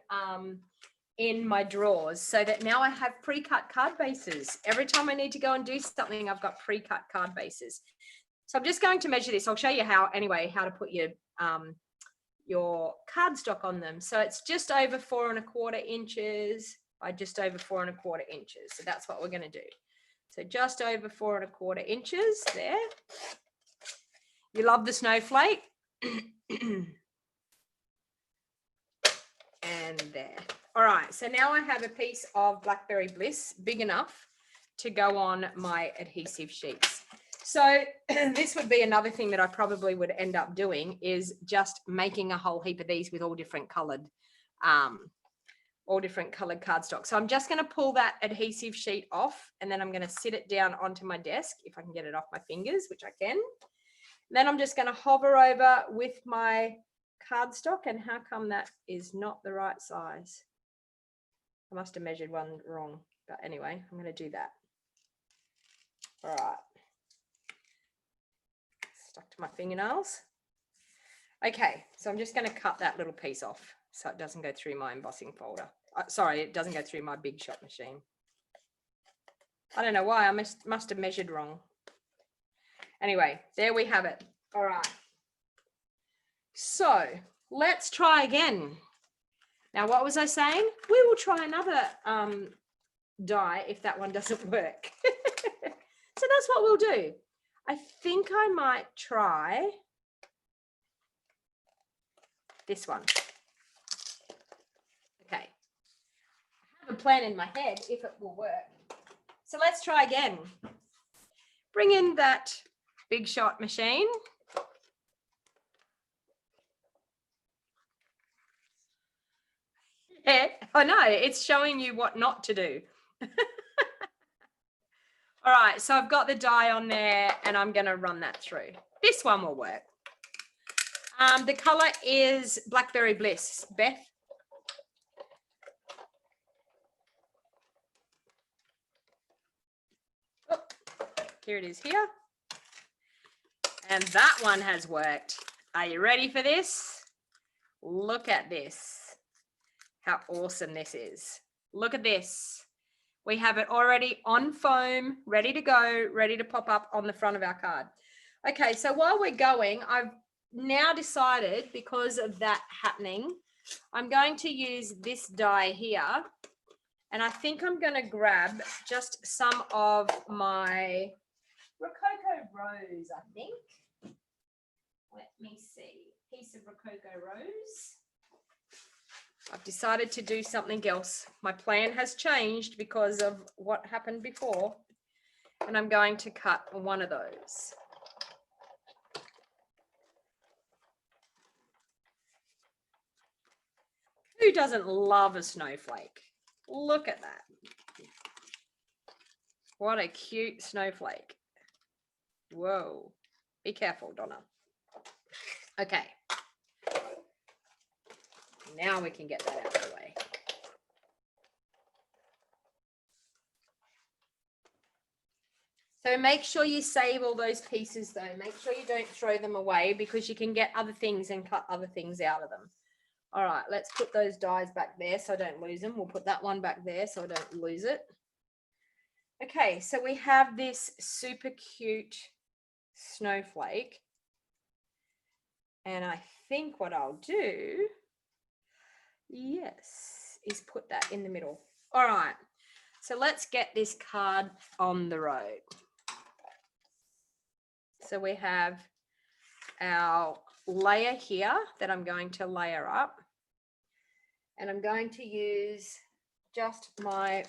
in my drawers so that now I have pre-cut card bases. Every time I need to go and do something, I've got pre-cut card bases. So I'm just going to measure this. I'll show you how to put your cardstock on them. So it's just over 4 1/4 inches by just over 4 1/4 inches. So that's what we're going to do. So just over 4 1/4 inches there. You love the snowflake. And there. All right, so now I have a piece of Blackberry Bliss big enough to go on my adhesive sheets. So this would be another thing that I probably would end up doing, is just making a whole heap of these with all different colored cardstock. So I'm just going to pull that adhesive sheet off, and then I'm going to sit it down onto my desk if I can get it off my fingers, which I can. Then I'm just going to hover over with my cardstock, and how come that is not the right size? I must have measured one wrong, but anyway, I'm going to do that. All right. Stuck to my fingernails. Okay, so I'm just going to cut that little piece off so it doesn't go through my embossing folder. Sorry, it doesn't go through my big shot machine. I don't know why, I must have measured wrong. Anyway, there we have it. All right. So let's try again. Now, what was I saying? We will try another die if that one doesn't work. So that's what we'll do. I think I might try this one. Okay. I have a plan in my head if it will work. So let's try again. Bring in that big shot machine. Yeah, I know, it's showing you what not to do. All right, so I've got the die on there and I'm going to run that through. This one will work. The color is Blackberry Bliss. Beth? Oh, here it is here. And that one has worked. Are you ready for this? Look at this. How awesome this is. Look at this. We have it already on foam, ready to go, ready to pop up on the front of our card. Okay, so while we're going, I've now decided, because of that happening, I'm going to use this die here. And I think I'm going to grab just some of my Rococo Rose, I think. Let me see. Piece of Rococo Rose. I've decided to do something else. My plan has changed because of what happened before. And I'm going to cut one of those. Who doesn't love a snowflake? Look at that. What a cute snowflake. Whoa. Be careful, Donna. Okay. Now we can get that out of the way. So make sure you save all those pieces though. Make sure you don't throw them away because you can get other things and cut other things out of them. All right, let's put those dies back there so I don't lose them. We'll put that one back there so I don't lose it. Okay, so we have this super cute snowflake. And I think what I'll do, yes, is put that in the middle. All right, so let's get this card on the road. So we have our layer here that I'm going to layer up. And I'm going to use just my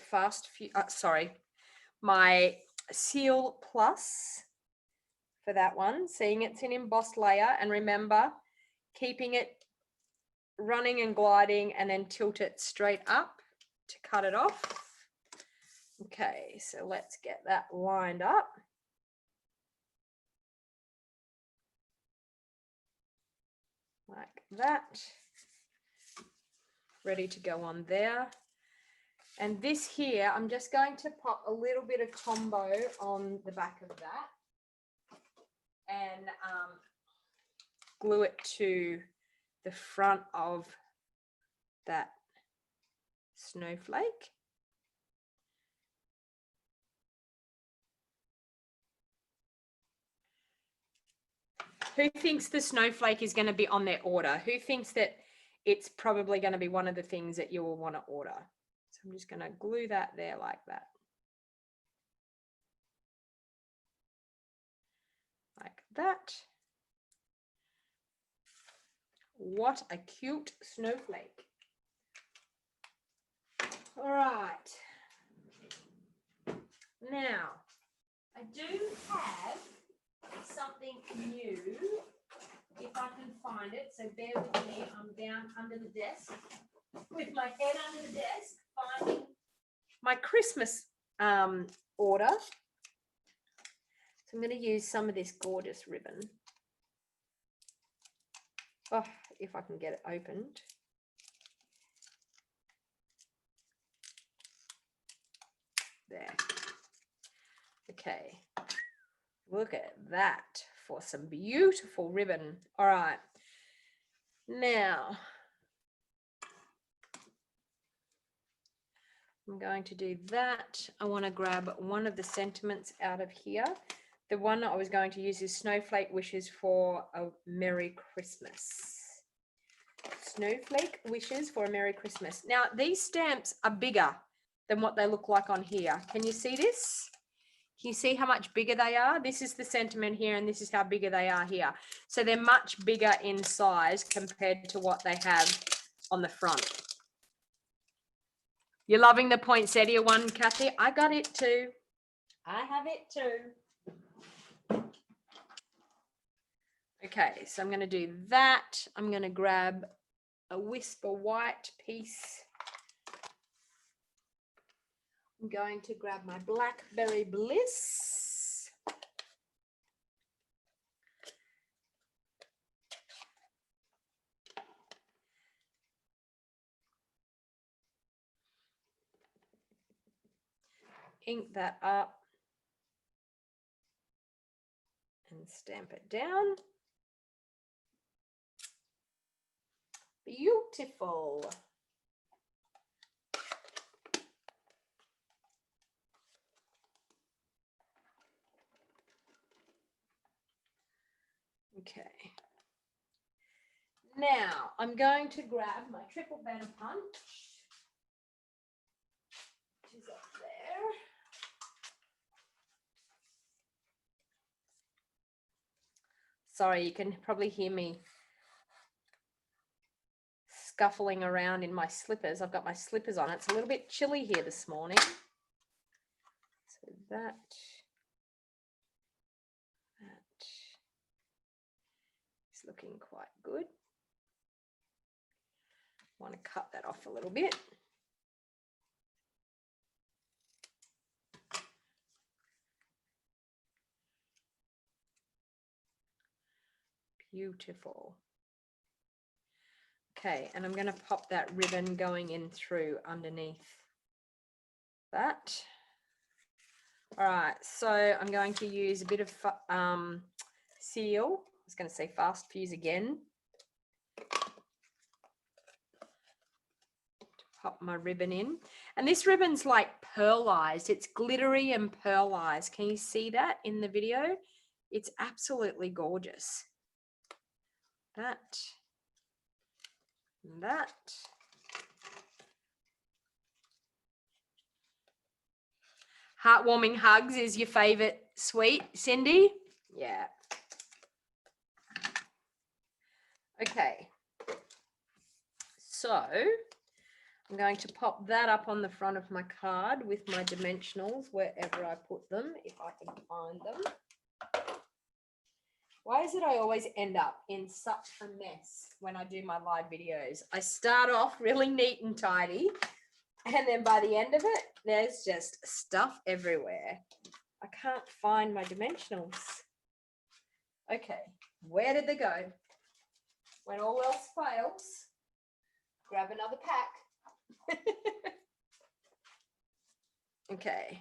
my Seal Plus for that one, seeing it's an embossed layer. And remember, keeping it running and gliding and then tilt it straight up to cut it off. Okay, so let's get that lined up. Like that. Ready to go on there. And this here, I'm just going to pop a little bit of Tombow on the back of that and glue it to the front of that snowflake. Who thinks the snowflake is going to be on their order? Who thinks that it's probably going to be one of the things that you will want to order? So I'm just going to glue that there like that. Like that. What a cute snowflake. All right. Now, I do have something new, if I can find it. So bear with me. I'm down under the desk with my head under the desk, finding my Christmas order. So I'm going to use some of this gorgeous ribbon. Oh, if I can get it opened. There. Okay. Look at that for some beautiful ribbon. All right. Now, I'm going to do that. I want to grab one of the sentiments out of here. The one I was going to use is Snowflake Wishes for a Merry Christmas. Snowflake Wishes for a Merry Christmas. Now, these stamps are bigger than what they look like on here. Can you see this? Can you see how much bigger they are? This is the sentiment here, and this is how bigger they are here. So they're much bigger in size compared to what they have on the front. You're loving the poinsettia one, Kathy? I got it too. I have it too. Okay, so I'm going to do that. I'm going to grab a Whisper White piece. I'm going to grab my Blackberry Bliss. Ink that up and stamp it down. Beautiful. Okay. Now I'm going to grab my triple banner punch, which is up there. Sorry, you can probably hear me scuffling around in my slippers. I've got my slippers on. It's a little bit chilly here this morning. So that looking quite good. Want to cut that off a little bit. Beautiful. Okay, and I'm going to pop that ribbon going in through underneath that. All right, so I'm going to use a bit of seal. I was going to say fast fuse again. To pop my ribbon in. And this ribbon's like pearlized. It's glittery and pearlized. Can you see that in the video? It's absolutely gorgeous. That. That. Heartwarming hugs is your favorite sweet, Cindy? Yeah. Okay. So I'm going to pop that up on the front of my card with my dimensionals wherever I put them, if I can find them. Why is it I always end up in such a mess when I do my live videos? I start off really neat and tidy, and then by the end of it, there's just stuff everywhere. I can't find my dimensionals. Okay, where did they go? When all else fails, grab another pack. Okay.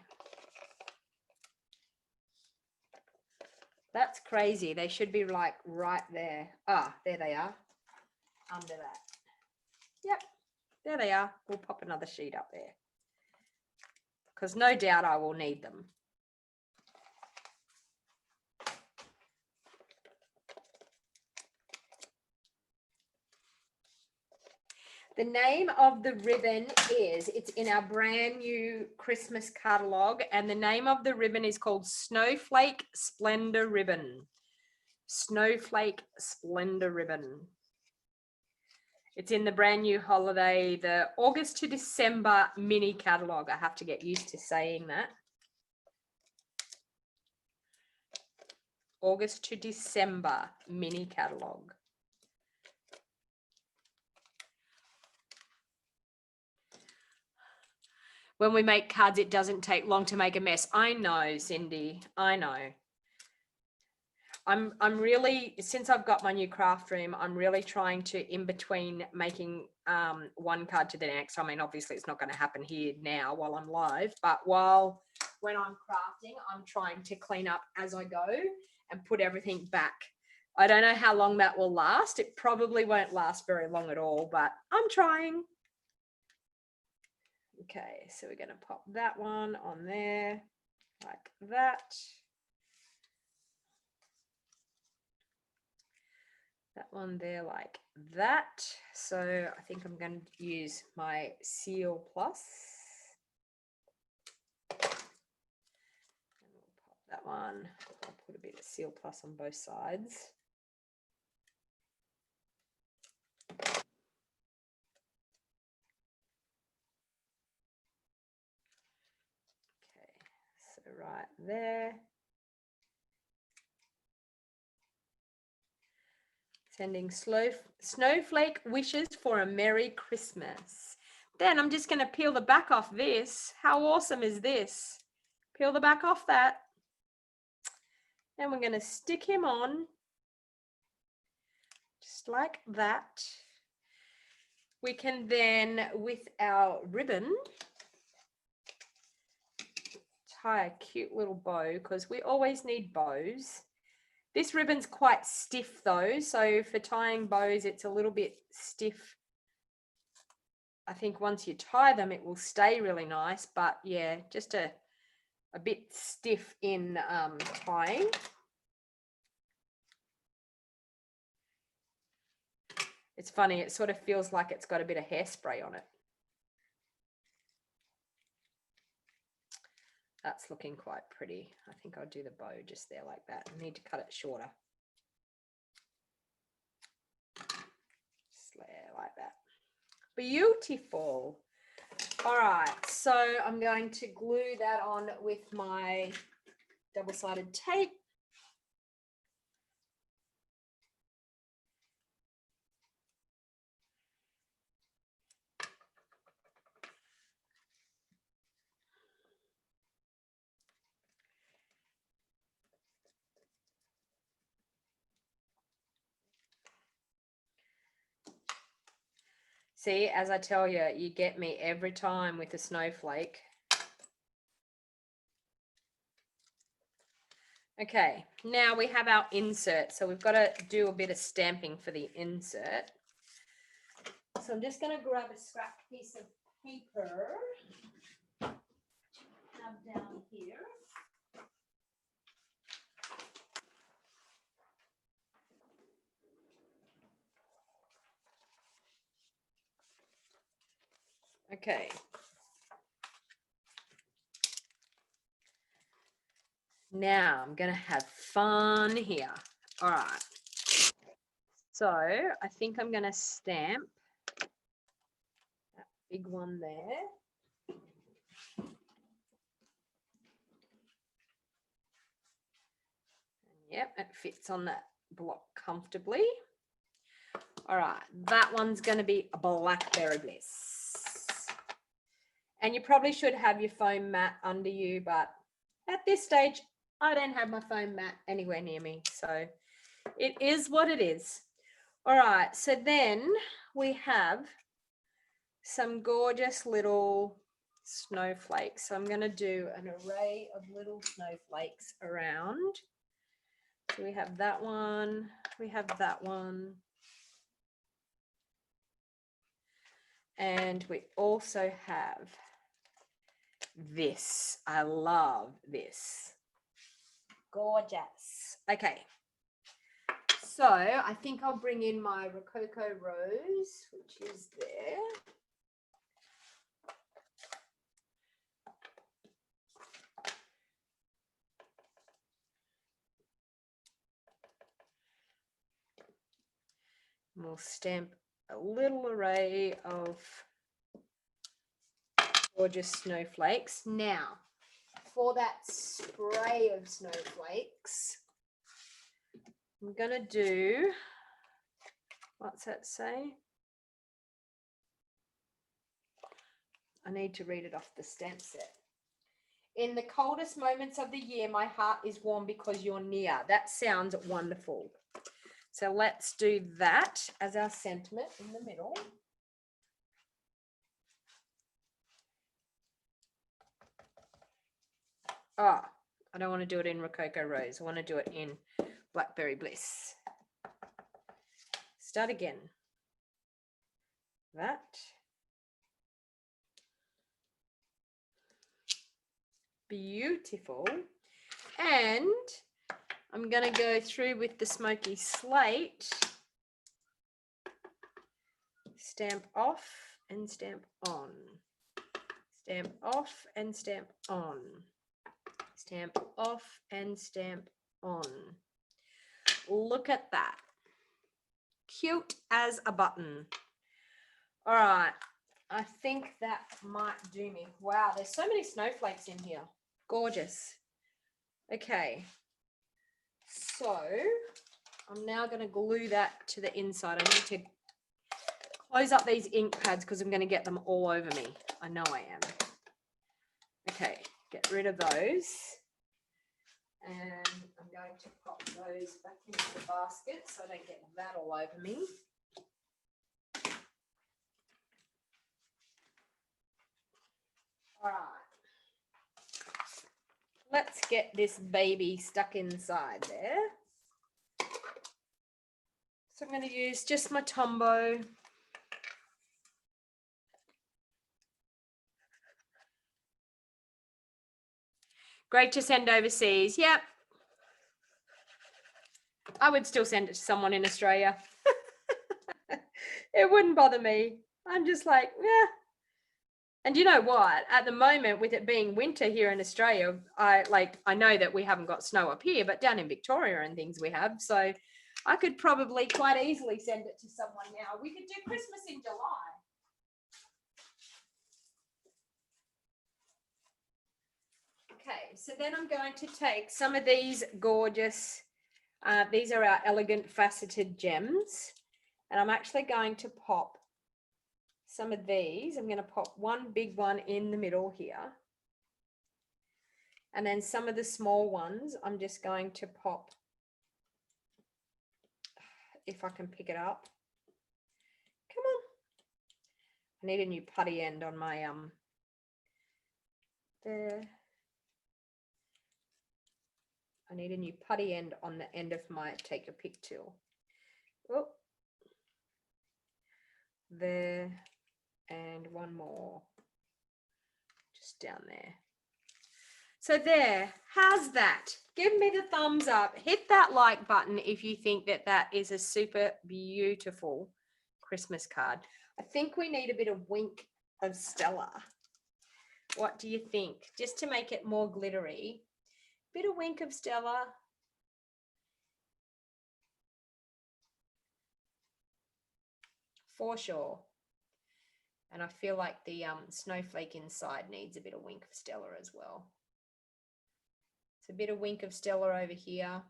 That's crazy. They should be like right there. Ah, there they are. Under that. Yep, there they are. We'll pop another sheet up there, because no doubt I will need them. The name of the ribbon is, it's in our brand new Christmas catalogue, and the name of the ribbon is called Snowflake Splendor Ribbon. Snowflake Splendor Ribbon. It's in the brand new holiday, the August to December mini catalogue. I have to get used to saying that. August to December mini catalogue. When we make cards, it doesn't take long to make a mess. I know, Cindy, I know. I'm really, since I've got my new craft room, I'm really trying to, in between making one card to the next. I mean, obviously it's not going to happen here now while I'm live, but when I'm crafting, I'm trying to clean up as I go and put everything back. I don't know how long that will last. It probably won't last very long at all, but I'm trying. Okay, so we're going to pop that one on there like that. That one there like that. So I think I'm going to use my Seal Plus. And we'll pop that one. I'll put a bit of Seal Plus on both sides. Right there. Sending snowflake wishes for a Merry Christmas. Then I'm just going to peel the back off this. How awesome is this? Peel the back off that. And we're going to stick him on. Just like that. We can then, with our ribbon, tie a cute little bow, because we always need bows. This ribbon's quite stiff though, so for tying bows it's a little bit stiff. I think once you tie them it will stay really nice, but yeah, just a bit stiff in tying. It's funny, it sort of feels like it's got a bit of hairspray on it. That's looking quite pretty. I think I'll do the bow just there like that. I need to cut it shorter. Just like that. Beautiful. All right, so I'm going to glue that on with my double-sided tape. See, as I tell you, you get me every time with a snowflake. Okay, now we have our insert. So we've got to do a bit of stamping for the insert. So I'm just going to grab a scrap piece of paper. Have down here. Okay. Now I'm going to have fun here. All right. So I think I'm going to stamp that big one there. Yep, it fits on that block comfortably. All right, that one's going to be a Blackberry Bliss. And you probably should have your foam mat under you, but at this stage, I don't have my foam mat anywhere near me. So it is what it is. All right, so then we have some gorgeous little snowflakes. So I'm going to do an array of little snowflakes around. So we have that one, we have that one. And we also have this. I love this. Gorgeous. Okay. So I think I'll bring in my Rococo Rose, which is there. And we'll stamp a little array of gorgeous snowflakes. Now, for that spray of snowflakes, I'm going to do, what's that say? I need to read it off the stamp set. In the coldest moments of the year, my heart is warm because you're near. That sounds wonderful. So let's do that as our sentiment in the middle. Oh, I don't want to do it in Rococo Rose. I want to do it in Blackberry Bliss. Start again. That. Beautiful. And I'm going to go through with the smoky slate. Stamp off and stamp on. Stamp off and stamp on. Stamp off and stamp on. Look at that. Cute as a button. All right. I think that might do me. Wow, there's so many snowflakes in here. Gorgeous. Okay. So I'm now going to glue that to the inside. I need to close up these ink pads because I'm going to get them all over me. I know I am. Okay, get rid of those. And I'm going to pop those back into the basket so I don't get that all over me. All right. Let's get this baby stuck inside there. So I'm going to use just my Tombow. Great to send overseas. Yep. I would still send it to someone in Australia. It wouldn't bother me. I'm just like, yeah. And you know what? At the moment, with it being winter here in Australia, I know that we haven't got snow up here, but down in Victoria and things we have. So I could probably quite easily send it to someone now. We could do Christmas in July. Okay, so then I'm going to take some of these gorgeous, these are our elegant faceted gems, and I'm actually going to pop some of these. I'm going to pop one big one in the middle here, and then some of the small ones I'm just going to pop, if I can pick it up. Come on. I need a new putty end on my there. I need a new putty end on the end of my take a pick tool. Oh, there, and one more just down there. So there, how's that? Give me the thumbs up. Hit that like button if you think that that is a super beautiful Christmas card. I think we need a bit of wink of Stella. What do you think? Just to make it more glittery. Bit of wink of Stella. For sure. And I feel like the snowflake inside needs a bit of wink of Stella as well. It's a bit of wink of Stella over here.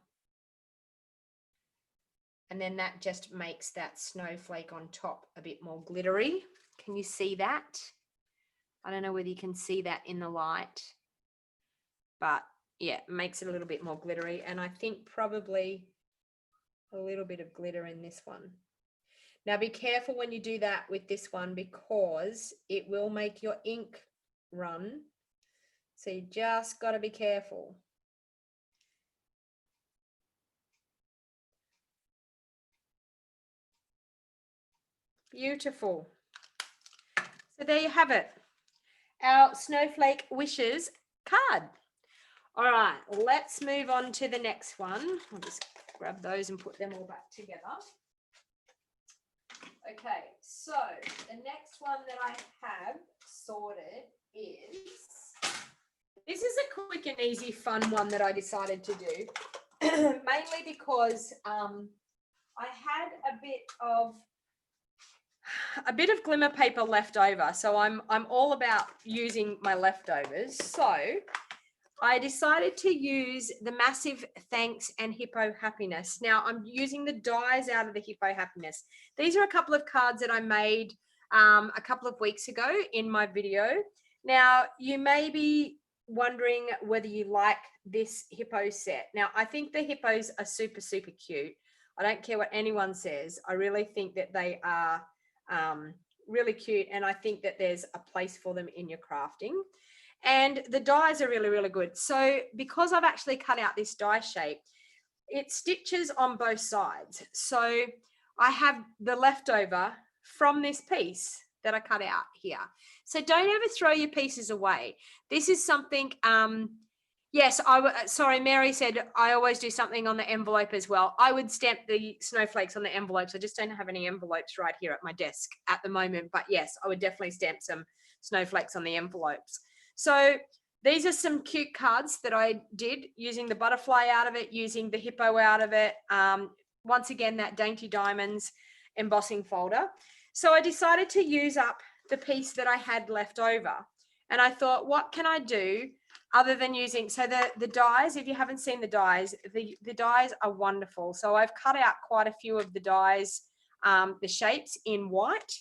And then that just makes that snowflake on top a bit more glittery. Can you see that? I don't know whether you can see that in the light, but yeah, it makes it a little bit more glittery. And I think probably a little bit of glitter in this one. Now be careful when you do that with this one because it will make your ink run. So you just got to be careful. Beautiful. So there you have it. Our Snowflake Wishes card. All right, let's move on to the next one. I'll just grab those and put them all back together. Okay, so the next one that I have sorted is, this is a quick and easy fun one that I decided to do, mainly because I had a bit of glimmer paper left over, so I'm all about using my leftovers. So I decided to use the Massive Thanks and Hippo Happiness. Now I'm using the dies out of the Hippo Happiness. These are a couple of cards that I made a couple of weeks ago in my video. Now you may be wondering whether you like this hippo set. Now I think the hippos are super, super cute. I don't care what anyone says. I really think that they are really cute, and I think that there's a place for them in your crafting. And the dies are really, really good. So because I've actually cut out this die shape, it stitches on both sides. So I have the leftover from this piece that I cut out here. So don't ever throw your pieces away. This is something, yes, sorry, Mary said I always do something on the envelope as well. I would stamp the snowflakes on the envelopes. I just don't have any envelopes right here at my desk at the moment. But yes, I would definitely stamp some snowflakes on the envelopes. So these are some cute cards that I did using the butterfly out of it, using the hippo out of it. Once again, that Dainty Diamonds embossing folder. So I decided to use up the piece that I had left over. And I thought, what can I do other than using, so the dies, if you haven't seen the dies are wonderful. So I've cut out quite a few of the dies, the shapes in white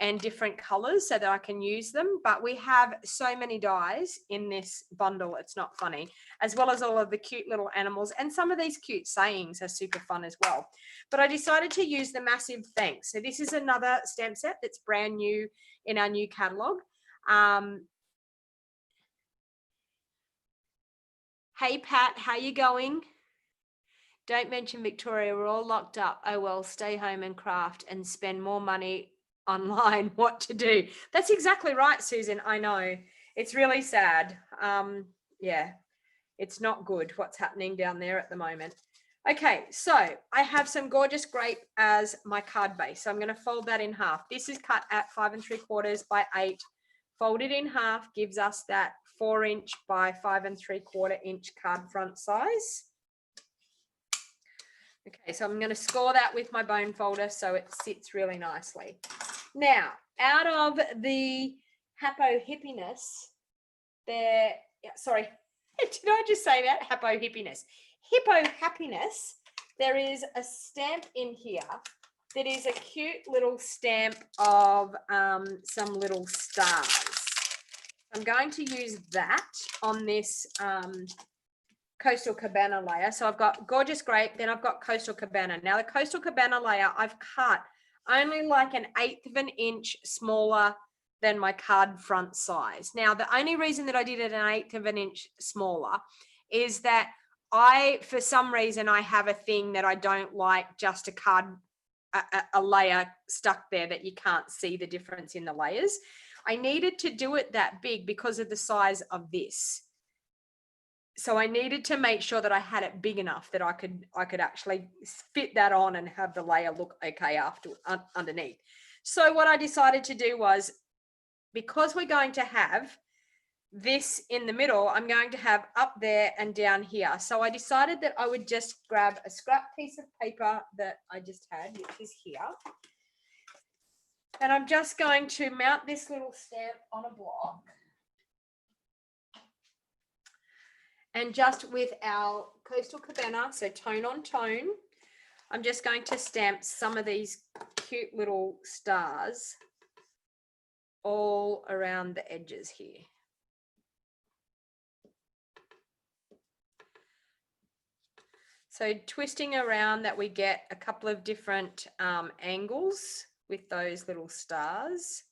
and different colors so that I can use them. But we have so many dies in this bundle, it's not funny, as well as all of the cute little animals. And some of these cute sayings are super fun as well. But I decided to use the Massive Thanks. So this is another stamp set that's brand new in our new catalogue. Hey, Pat, how you going? Don't mention Victoria, we're all locked up. Oh, well, stay home and craft and spend more money online. What to do? That's exactly right, Susan. I know. It's really sad. Yeah, it's not good what's happening down there at the moment. Okay, so I have some gorgeous grape as my card base. So I'm going to fold that in half. This is cut at 5 3/4 by 8. Folded in half gives us that 4-inch by 5 3/4-inch card front size. Okay, so I'm going to score that with my bone folder so it sits really nicely. Now, out of the Hippo Hippiness, did I just say that? Hippo Hippiness. Hippo Happiness, there is a stamp in here that is a cute little stamp of some little stars. I'm going to use that on this Coastal Cabana layer. So I've got Gorgeous Grape, then I've got Coastal Cabana. Now the Coastal Cabana layer, I've cut only like 1/8 of an inch smaller than my card front size. Now, the only reason that I did it 1/8 of an inch smaller is that for some reason, I have a thing that I don't like just a layer stuck there that you can't see the difference in the layers. I needed to do it that big because of the size of this. So I needed to make sure that I had it big enough that I could actually fit that on and have the layer look okay underneath. So what I decided to do was, because we're going to have this in the middle, I'm going to have up there and down here. So I decided that I would just grab a scrap piece of paper that I just had, which is here. And I'm just going to mount this little stamp on a block. And just with our Coastal Cabana, so tone on tone, I'm just going to stamp some of these cute little stars all around the edges here. So twisting around that, we get a couple of different angles with those little stars.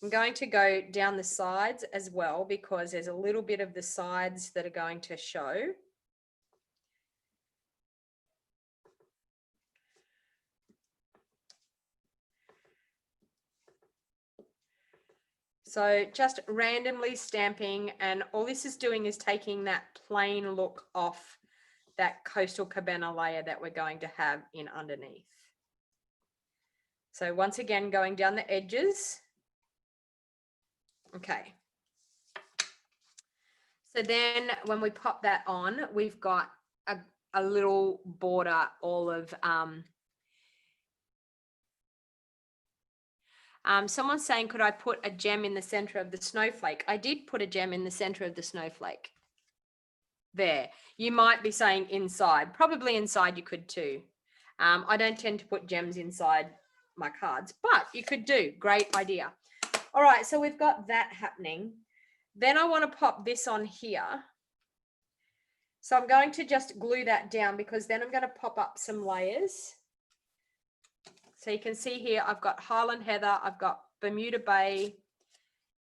I'm going to go down the sides as well because there's a little bit of the sides that are going to show. So just randomly stamping, and all this is doing is taking that plain look off that Coastal Cabana layer that we're going to have in underneath. So once again, going down the edges. Okay. So then when we pop that on, we've got a little border all of, someone's saying, could I put a gem in the center of the snowflake? I did put a gem in the center of the snowflake. There. You might be saying inside. Probably inside you could too. I don't tend to put gems inside my cards, but you could do. Great idea. All right, so we've got that happening. Then I want to pop this on here. So I'm going to just glue that down because then I'm going to pop up some layers. So you can see here, I've got Highland Heather, I've got Bermuda Bay,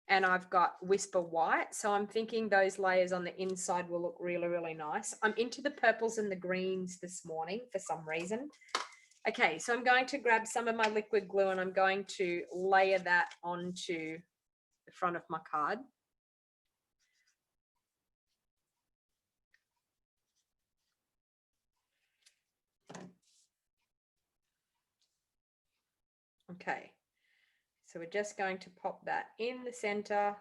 and I've got Whisper White. So I'm thinking those layers on the inside will look really, really nice. I'm into the purples and the greens this morning for some reason. Okay, so I'm going to grab some of my liquid glue and I'm going to layer that onto the front of my card. Okay, so we're just going to pop that in the center,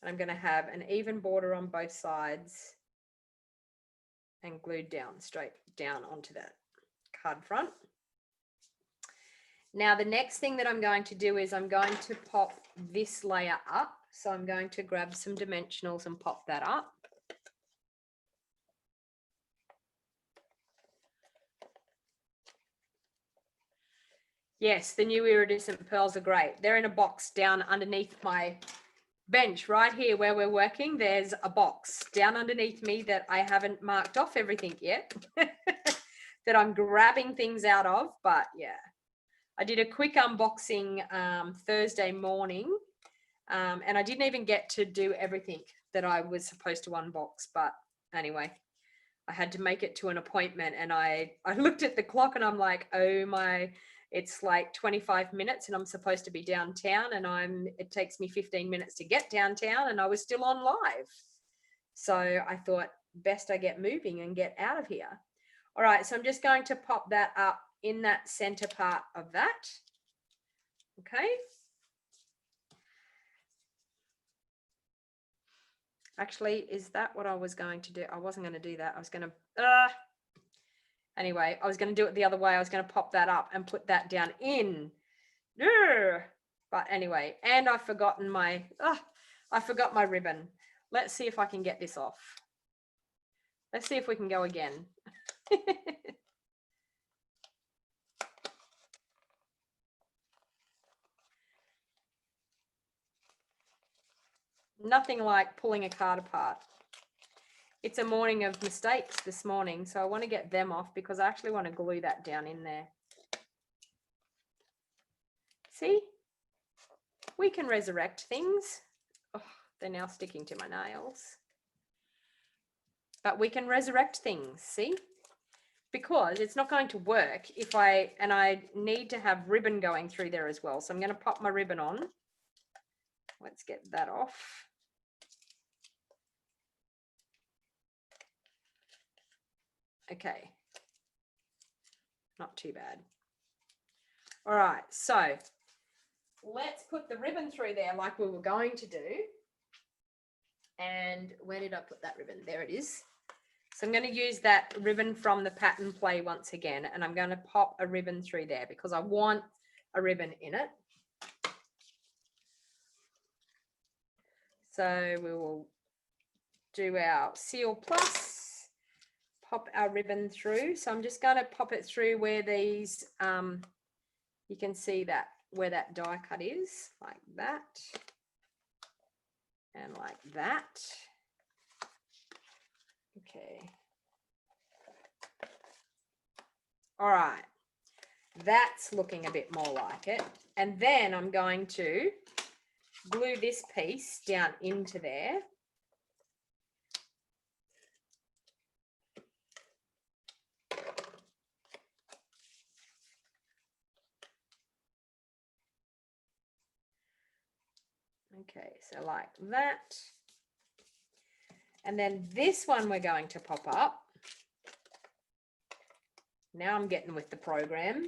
and I'm going to have an even border on both sides and glued down, straight down onto that card front. Now the next thing that I'm going to do is I'm going to pop this layer up. So I'm going to grab some dimensionals and pop that up. Yes, the new iridescent pearls are great. They're in a box down underneath my bench right here where we're working. There's a box down underneath me that I haven't marked off everything yet that I'm grabbing things out of. But yeah, I did a quick unboxing Thursday morning and I didn't even get to do everything that I was supposed to unbox. But anyway, I had to make it to an appointment and I looked at the clock and I'm like, oh my, it's like 25 minutes and I'm supposed to be downtown and it takes me 15 minutes to get downtown and I was still on live. So I thought best I get moving and get out of here. All right, so I'm just going to pop that up in that center part of that. Okay. Actually, is that what I was going to do? I wasn't going to do that. I was going to, anyway, I was going to do it the other way. I was going to pop that up and put that down in. But anyway, and I've forgotten I forgot my ribbon. Let's see if I can get this off. Let's see if we can go again. Nothing like pulling a card apart. It's a morning of mistakes this morning, so I want to get them off because I actually want to glue that down in there. See? we can resurrect things. Oh, they're now sticking to my nails. But we can resurrect things, see? Because it's not going to work if and I need to have ribbon going through there as well. So I'm going to pop my ribbon on. Let's get that off. Okay. Not too bad. All right, so let's put the ribbon through there like we were going to do. And where did I put that ribbon? There it is. So I'm going to use that ribbon from the pattern play once again, and I'm going to pop a ribbon through there because I want a ribbon in it. So we will do our Seal Plus, pop our ribbon through. So I'm just going to pop it through where these, you can see that where that die cut is, like that, and like that. Okay. All right. That's looking a bit more like it. And then I'm going to glue this piece down into there. Okay, so like that. And then this one we're going to pop up. Now I'm getting with the program.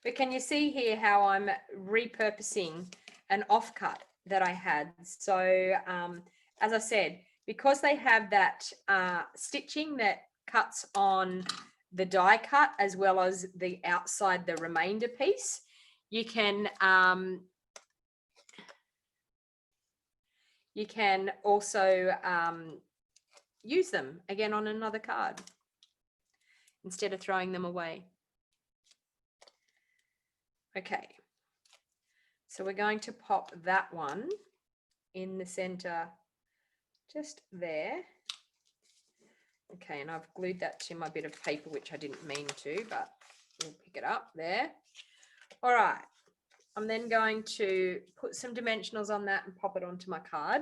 But can you see here how I'm repurposing an offcut that I had? So as I said, because they have that stitching that cuts on the die cut as well as the outside, the remainder piece, you can also use them again on another card instead of throwing them away. Okay, so we're going to pop that one in the center, just there. Okay, and I've glued that to my bit of paper, which I didn't mean to, but we'll pick it up there. All right, I'm then going to put some dimensionals on that and pop it onto my card.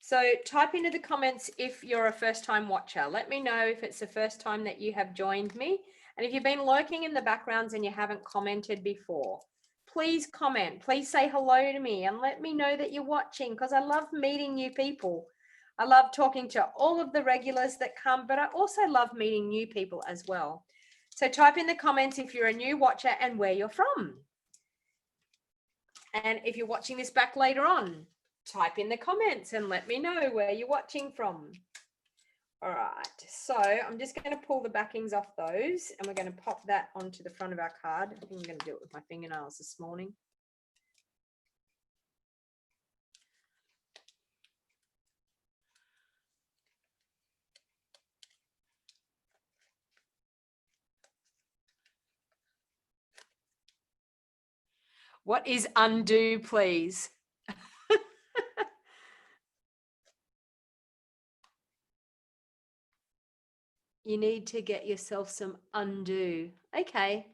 So type into the comments if you're a first-time watcher. Let me know if it's the first time that you have joined me. And if you've been lurking in the backgrounds and you haven't commented before, please comment. Please say hello to me and let me know that you're watching, because I love meeting new people. I love talking to all of the regulars that come, but I also love meeting new people as well. So type in the comments if you're a new watcher and where you're from. And if you're watching this back later on, type in the comments and let me know where you're watching from. All right, so I'm just going to pull the backings off those and we're going to pop that onto the front of our card. I think I'm going to do it with my fingernails this morning. What is undo, please? You need to get yourself some undo. Okay.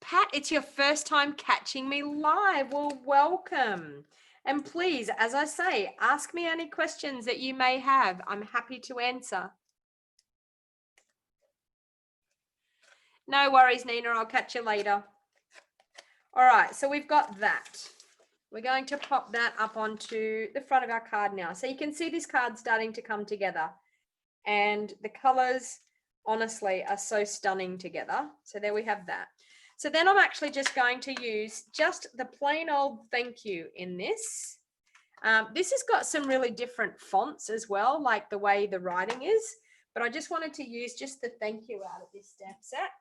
Pat, it's your first time catching me live. Well, welcome. And please, as I say, ask me any questions that you may have. I'm happy to answer. No worries, Nina. I'll catch you later. All right, so we've got that. We're going to pop that up onto the front of our card now. So you can see this card starting to come together. And the colors, honestly, are so stunning together. So there we have that. So then I'm actually just going to use just the plain old thank you in this. This has got some really different fonts as well, like the way the writing is. But I just wanted to use just the thank you out of this stamp set,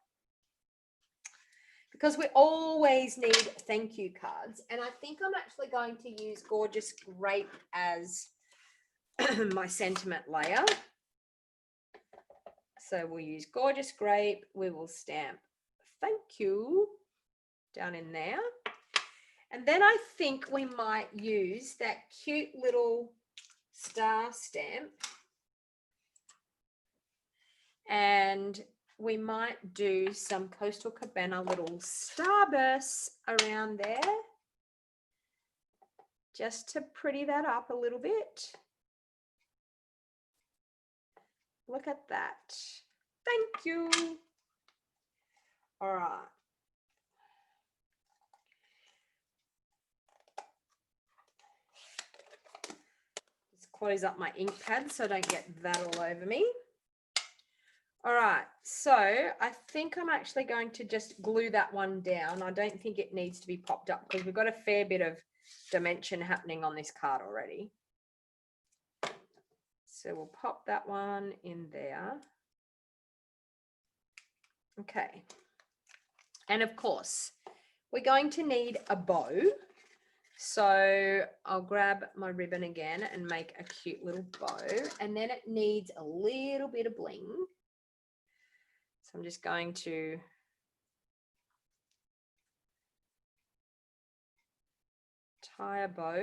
because we always need thank you cards. And I think I'm actually going to use Gorgeous Grape as my sentiment layer. So we'll use Gorgeous Grape. We will stamp thank you down in there. And then I think we might use that cute little star stamp. And we might do some Coastal Cabana little starbursts around there, just to pretty that up a little bit. Look at that. Thank you. All right. Just close up my ink pad so I don't get that all over me. All right, so I think I'm actually going to just glue that one down. I don't think it needs to be popped up because we've got a fair bit of dimension happening on this card already. So we'll pop that one in there. Okay. And of course, we're going to need a bow. So I'll grab my ribbon again and make a cute little bow. And then it needs a little bit of bling. So I'm just going to tie a bow.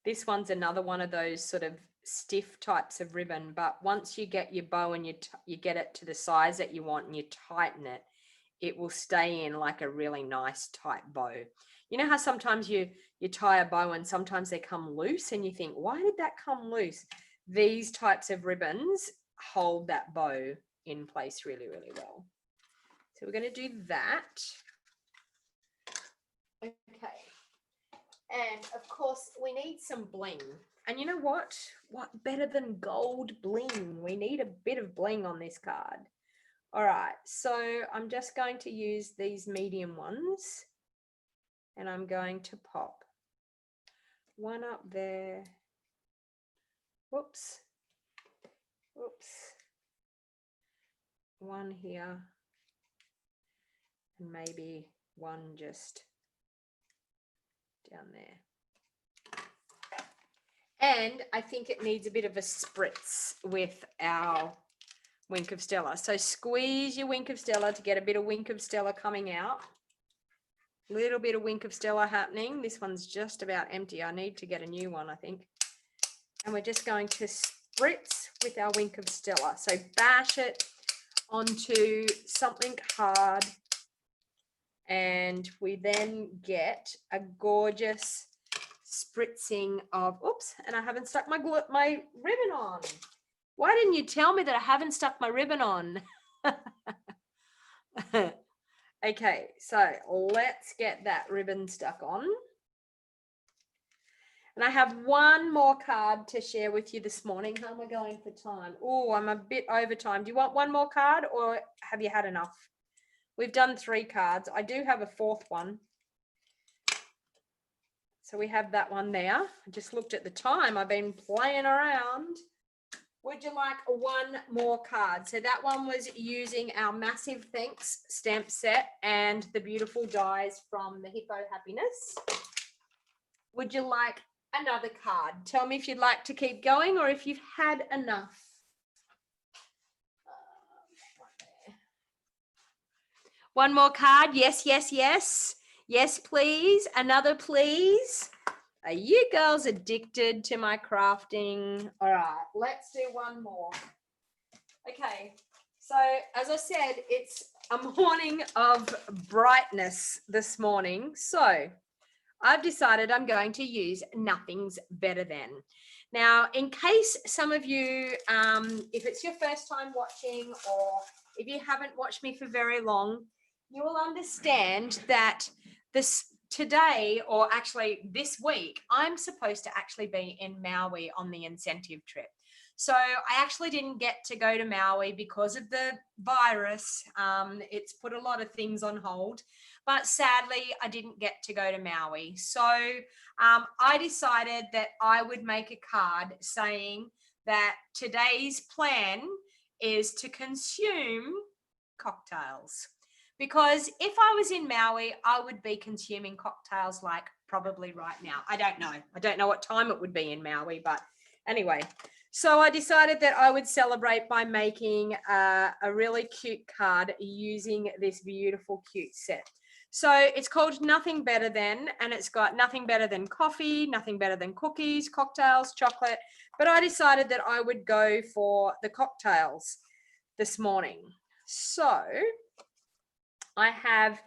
This one's another one of those sort of stiff types of ribbon, but once you get your bow and you get it to the size that you want and you tighten it, it will stay in like a really nice tight bow. You know how sometimes you tie a bow and sometimes they come loose and you think, why did that come loose? These types of ribbons hold that bow in place really, really well. So we're going to do that. Okay. And of course we need some bling. And you know what? What better than gold bling? We need a bit of bling on this card. All right. So I'm just going to use these medium ones and I'm going to pop one up there. Whoops. Whoops. One here. And maybe one just down there. And I think it needs a bit of a spritz with our Wink of Stella. So squeeze your Wink of Stella to get a bit of Wink of Stella coming out. Little bit of Wink of Stella happening. This one's just about empty. I need to get a new one, I think. And we're just going to spritz with our Wink of Stella. So bash it onto something hard. And we then get a gorgeous spritzing of, oops, and I haven't stuck my ribbon on. Why didn't you tell me that I haven't stuck my ribbon on? Okay, so let's get that ribbon stuck on. And I have one more card to share with you this morning. How am I going for time? Oh, I'm a bit over time. Do you want one more card or have you had enough? We've done 3 cards. I do have a 4th one. So we have that one there. I just looked at the time. I've been playing around. Would you like one more card? So that one was using our Massive Thanks stamp set and the beautiful dies from the Hippo Happiness. Would you like another card? Tell me if you'd like to keep going or if you've had enough. One more card. Yes, yes, yes. Yes, please. Another, please. Are you girls addicted to my crafting? All right, let's do one more. Okay, so as I said, it's a morning of brightness this morning. So I've decided I'm going to use Nothing's Better Than. Now, in case some of you, if it's your first time watching or if you haven't watched me for very long, you will understand that today, or actually this week, I'm supposed to actually be in Maui on the incentive trip. So I actually didn't get to go to Maui because of the virus. It's put a lot of things on hold, but sadly I didn't get to go to Maui. So I decided that I would make a card saying that today's plan is to consume cocktails. Because if I was in Maui, I would be consuming cocktails like probably right now. I don't know. I don't know what time it would be in Maui, but anyway. So I decided that I would celebrate by making a really cute card using this beautiful, cute set. So it's called Nothing Better Than, and it's got nothing better than coffee, nothing better than cookies, cocktails, chocolate. But I decided that I would go for the cocktails this morning. So I have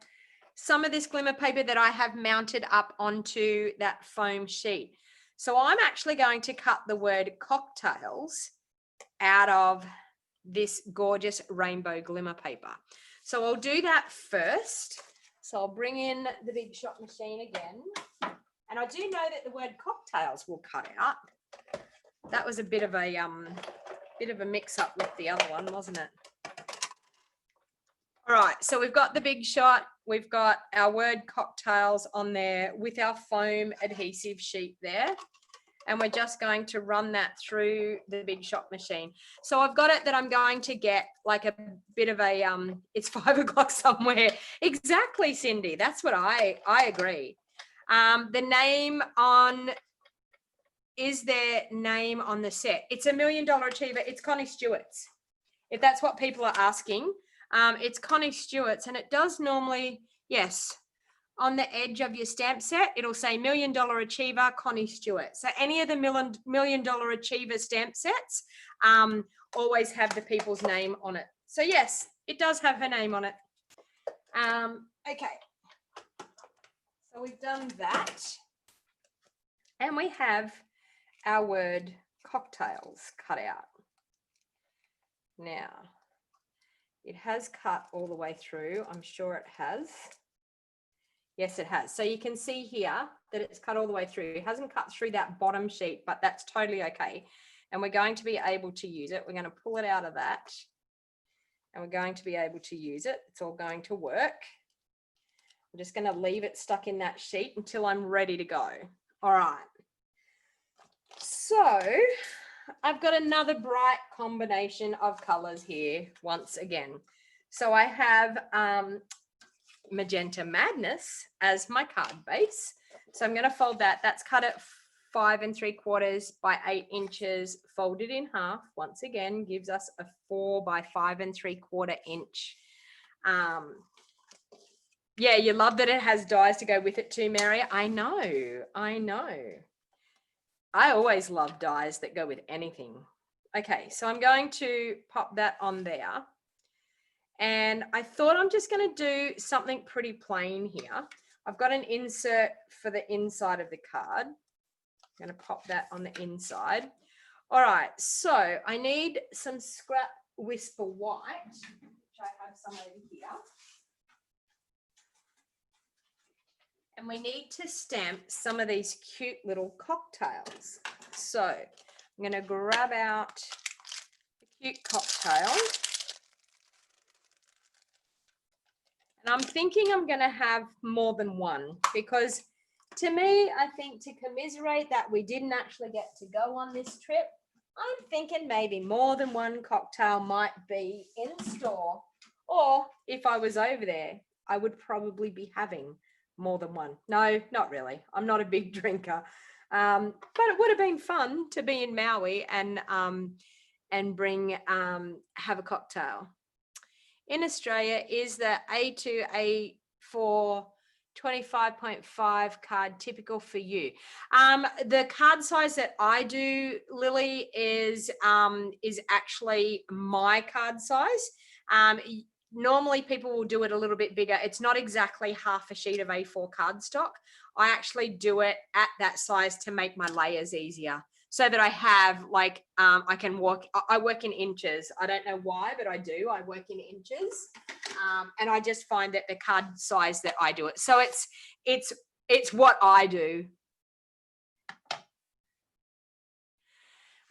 some of this glimmer paper that I have mounted up onto that foam sheet. So I'm actually going to cut the word cocktails out of this gorgeous rainbow glimmer paper. So I'll do that first. So I'll bring in the Big Shot machine again. And I do know that the word cocktails will cut out. That was a bit of a mix up with the other one, wasn't it? All right, so we've got the Big Shot. We've got our word cocktails on there with our foam adhesive sheet there. And we're just going to run that through the Big Shot machine. So I've got it that I'm going to get like a bit of a, it's 5 o'clock somewhere. Exactly, Cindy. That's what I agree. The name on, is their name on the set? It's a $1 Million Achiever. It's Connie Stewart's. If that's what people are asking. It's Connie Stewart's, and it does normally, yes, on the edge of your stamp set, it'll say $1 Million Achiever, Connie Stewart. So any of the $1 Million Achiever stamp sets always have the people's name on it. So yes, it does have her name on it. Okay, so we've done that. And we have our word cocktails cut out. Now, it has cut all the way through. I'm sure it has. Yes, it has. So you can see here that it's cut all the way through. It hasn't cut through that bottom sheet, but that's totally okay. And we're going to be able to use it. We're going to pull it out of that. And we're going to be able to use it. It's all going to work. I'm just going to leave it stuck in that sheet until I'm ready to go. All right. So I've got another bright combination of colors here once again. So I have Magenta Madness as my card base. So I'm going to fold that. That's cut at 5 3/4 by 8 inches, folded in half. Once again, gives us a 4 by 5 3/4 inch. Yeah, you love that it has dies to go with it too, Mary. I know. I always love dies that go with anything. Okay, so I'm going to pop that on there. And I thought I'm just going to do something pretty plain here. I've got an insert for the inside of the card. I'm going to pop that on the inside. All right, so I need some scrap Whisper White, which I have some over here. And we need to stamp some of these cute little cocktails. So I'm going to grab out the cute cocktail. And I'm thinking I'm going to have more than one, because to me, I think to commiserate that we didn't actually get to go on this trip, I'm thinking maybe more than one cocktail might be in store. Or if I was over there, I would probably be having more than one. No, not really. I'm not a big drinker. But it would have been fun to be in Maui and bring, have a cocktail. In Australia, is the A2, A4, 25.5 card typical for you? The card size that I do, Lily, is actually my card size. Normally people will do it a little bit bigger. It's not exactly half a sheet of A4 cardstock. I actually do it at that size to make my layers easier, so that I have like, I can work, I work in inches. I don't know why, but I do. I work in inches. And I just find that the card size that I do it. So it's what I do.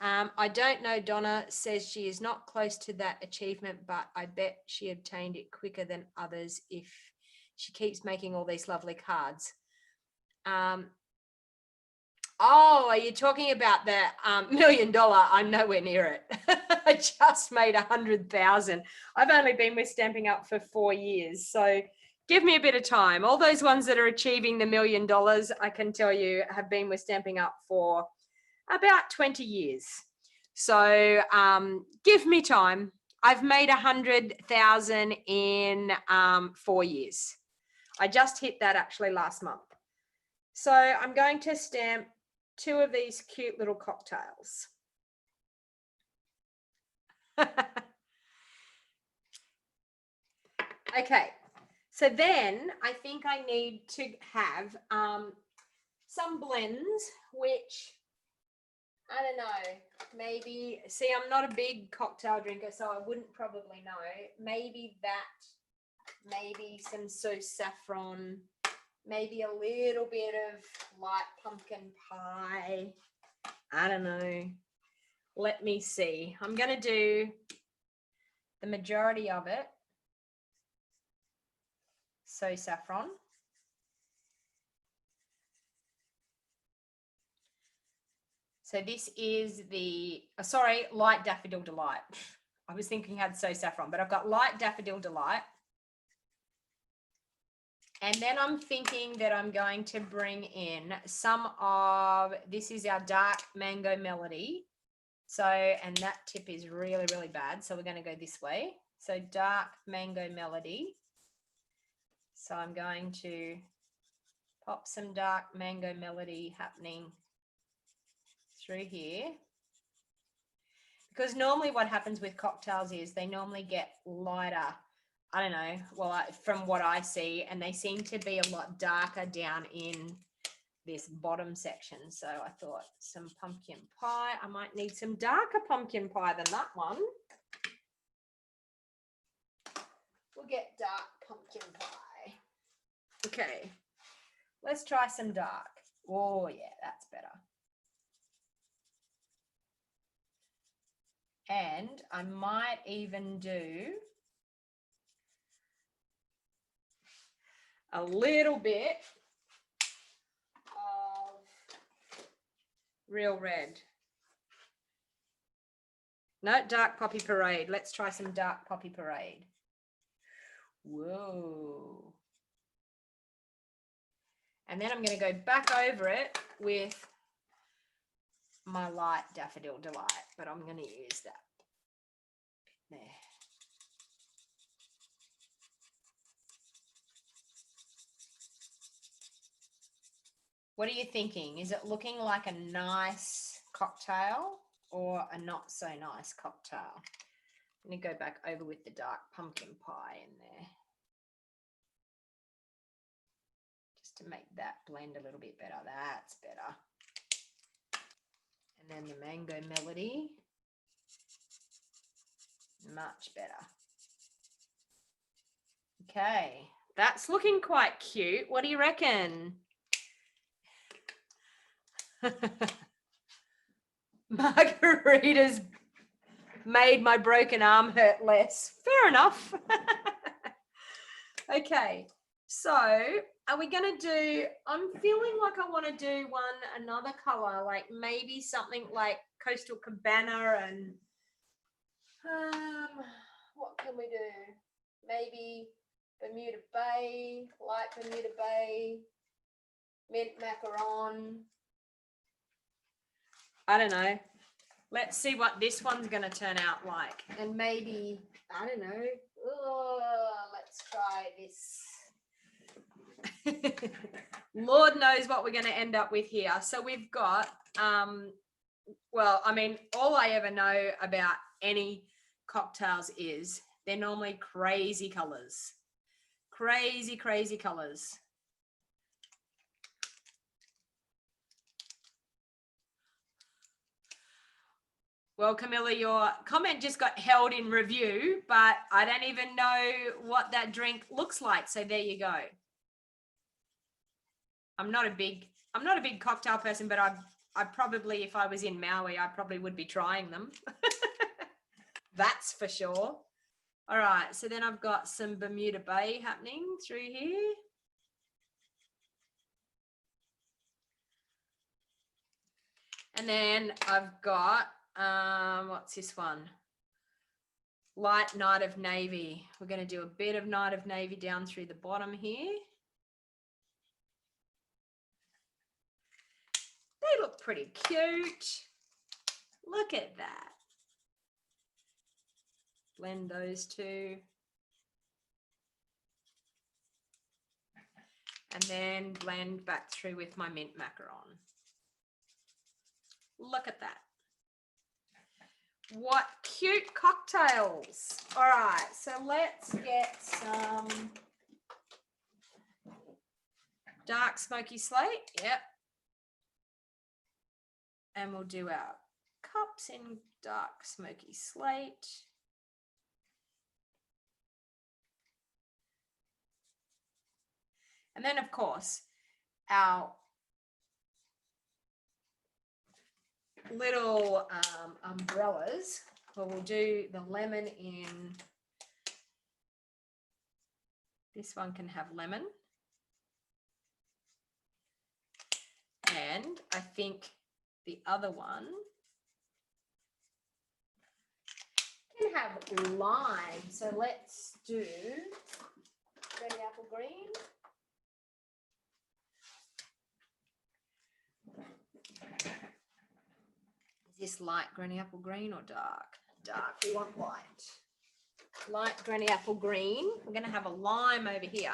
I don't know, Donna says she is not close to that achievement, but I bet she obtained it quicker than others if she keeps making all these lovely cards. Oh, are you talking about the $1 million? I'm nowhere near it. I just made 100,000. I've only been with Stampin' Up for 4 years. So Give me a bit of time. All those ones that are achieving the $1 million, I can tell you, have been with Stamping Up for about 20 years. So give me time. I've made 100,000 in 4 years. I just hit that actually last month. So I'm going to stamp 2 of these cute little cocktails. Okay, so then I think I need to have some blends, which I don't know, maybe, see, I'm not a big cocktail drinker, so I wouldn't probably know. Maybe that, maybe some saffron, maybe a little bit of light pumpkin pie. I don't know. Let me see. I'm going to do the majority of it. Saffron. So this is the, Light Daffodil Delight. I was thinking I had saffron, but I've got Light Daffodil Delight. And then I'm thinking that I'm going to bring in some of, this is our Dark Mango Melody. So, and that tip is really, really bad. So we're going to go this way. So Dark Mango Melody. So I'm going to pop some Dark Mango Melody happening through here. Because normally what happens with cocktails is they normally get lighter. I don't know, well, from what I see, and they seem to be a lot darker down in this bottom section. So I thought some pumpkin pie. I might need some darker pumpkin pie than that one. We'll get dark pumpkin pie. Okay, let's try some dark. Oh yeah, that's better. And I might even do a little bit of Real Red. No, Dark Poppy Parade. Let's try some Dark Poppy Parade. Whoa. And then I'm going to go back over it with my Light Daffodil Delight, but I'm going to use that there. What are you thinking? Is it looking like a nice cocktail or a not so nice cocktail? I'm going to go back over with the dark pumpkin pie in there, just to make that blend a little bit better. That's better. And then the Mango Melody, much better. Okay, that's looking quite cute. What do you reckon? Margaritas made my broken arm hurt less. Fair enough. Okay, so are we going to do, I'm feeling like I want to do another color, like maybe something like Coastal Cabana, and what can we do? Maybe Bermuda Bay, light Bermuda Bay, mint macaron. I don't know. Let's see what this one's going to turn out like. And maybe, I don't know. Let's try this. Lord knows what we're going to end up with here. So we've got, well, I mean, all I ever know about any cocktails is they're normally crazy colors. Crazy, crazy colors. Well, Camilla, your comment just got held in review, but I don't even know what that drink looks like. So there you go. I'm not a big cocktail person, but I probably, if I was in Maui, I probably would be trying them. That's for sure. All right, so then I've got some Bermuda Bay happening through here. And then I've got, what's this one? light Night of Navy. We're going to do a bit of Night of Navy down through the bottom here. They look pretty cute. Look at that. Blend those two. And then blend back through with my mint macaron. Look at that. What cute cocktails. All right, so let's get some dark smoky slate. Yep. And we'll do our cups in dark smoky slate. And then, of course, our little umbrellas, where we'll do the lemon in, this one can have lemon. And I think the other one can have lime. So let's do red apple green. Is this light granny apple green or dark? Dark. We want light. Light granny apple green. We're going to have a lime over here.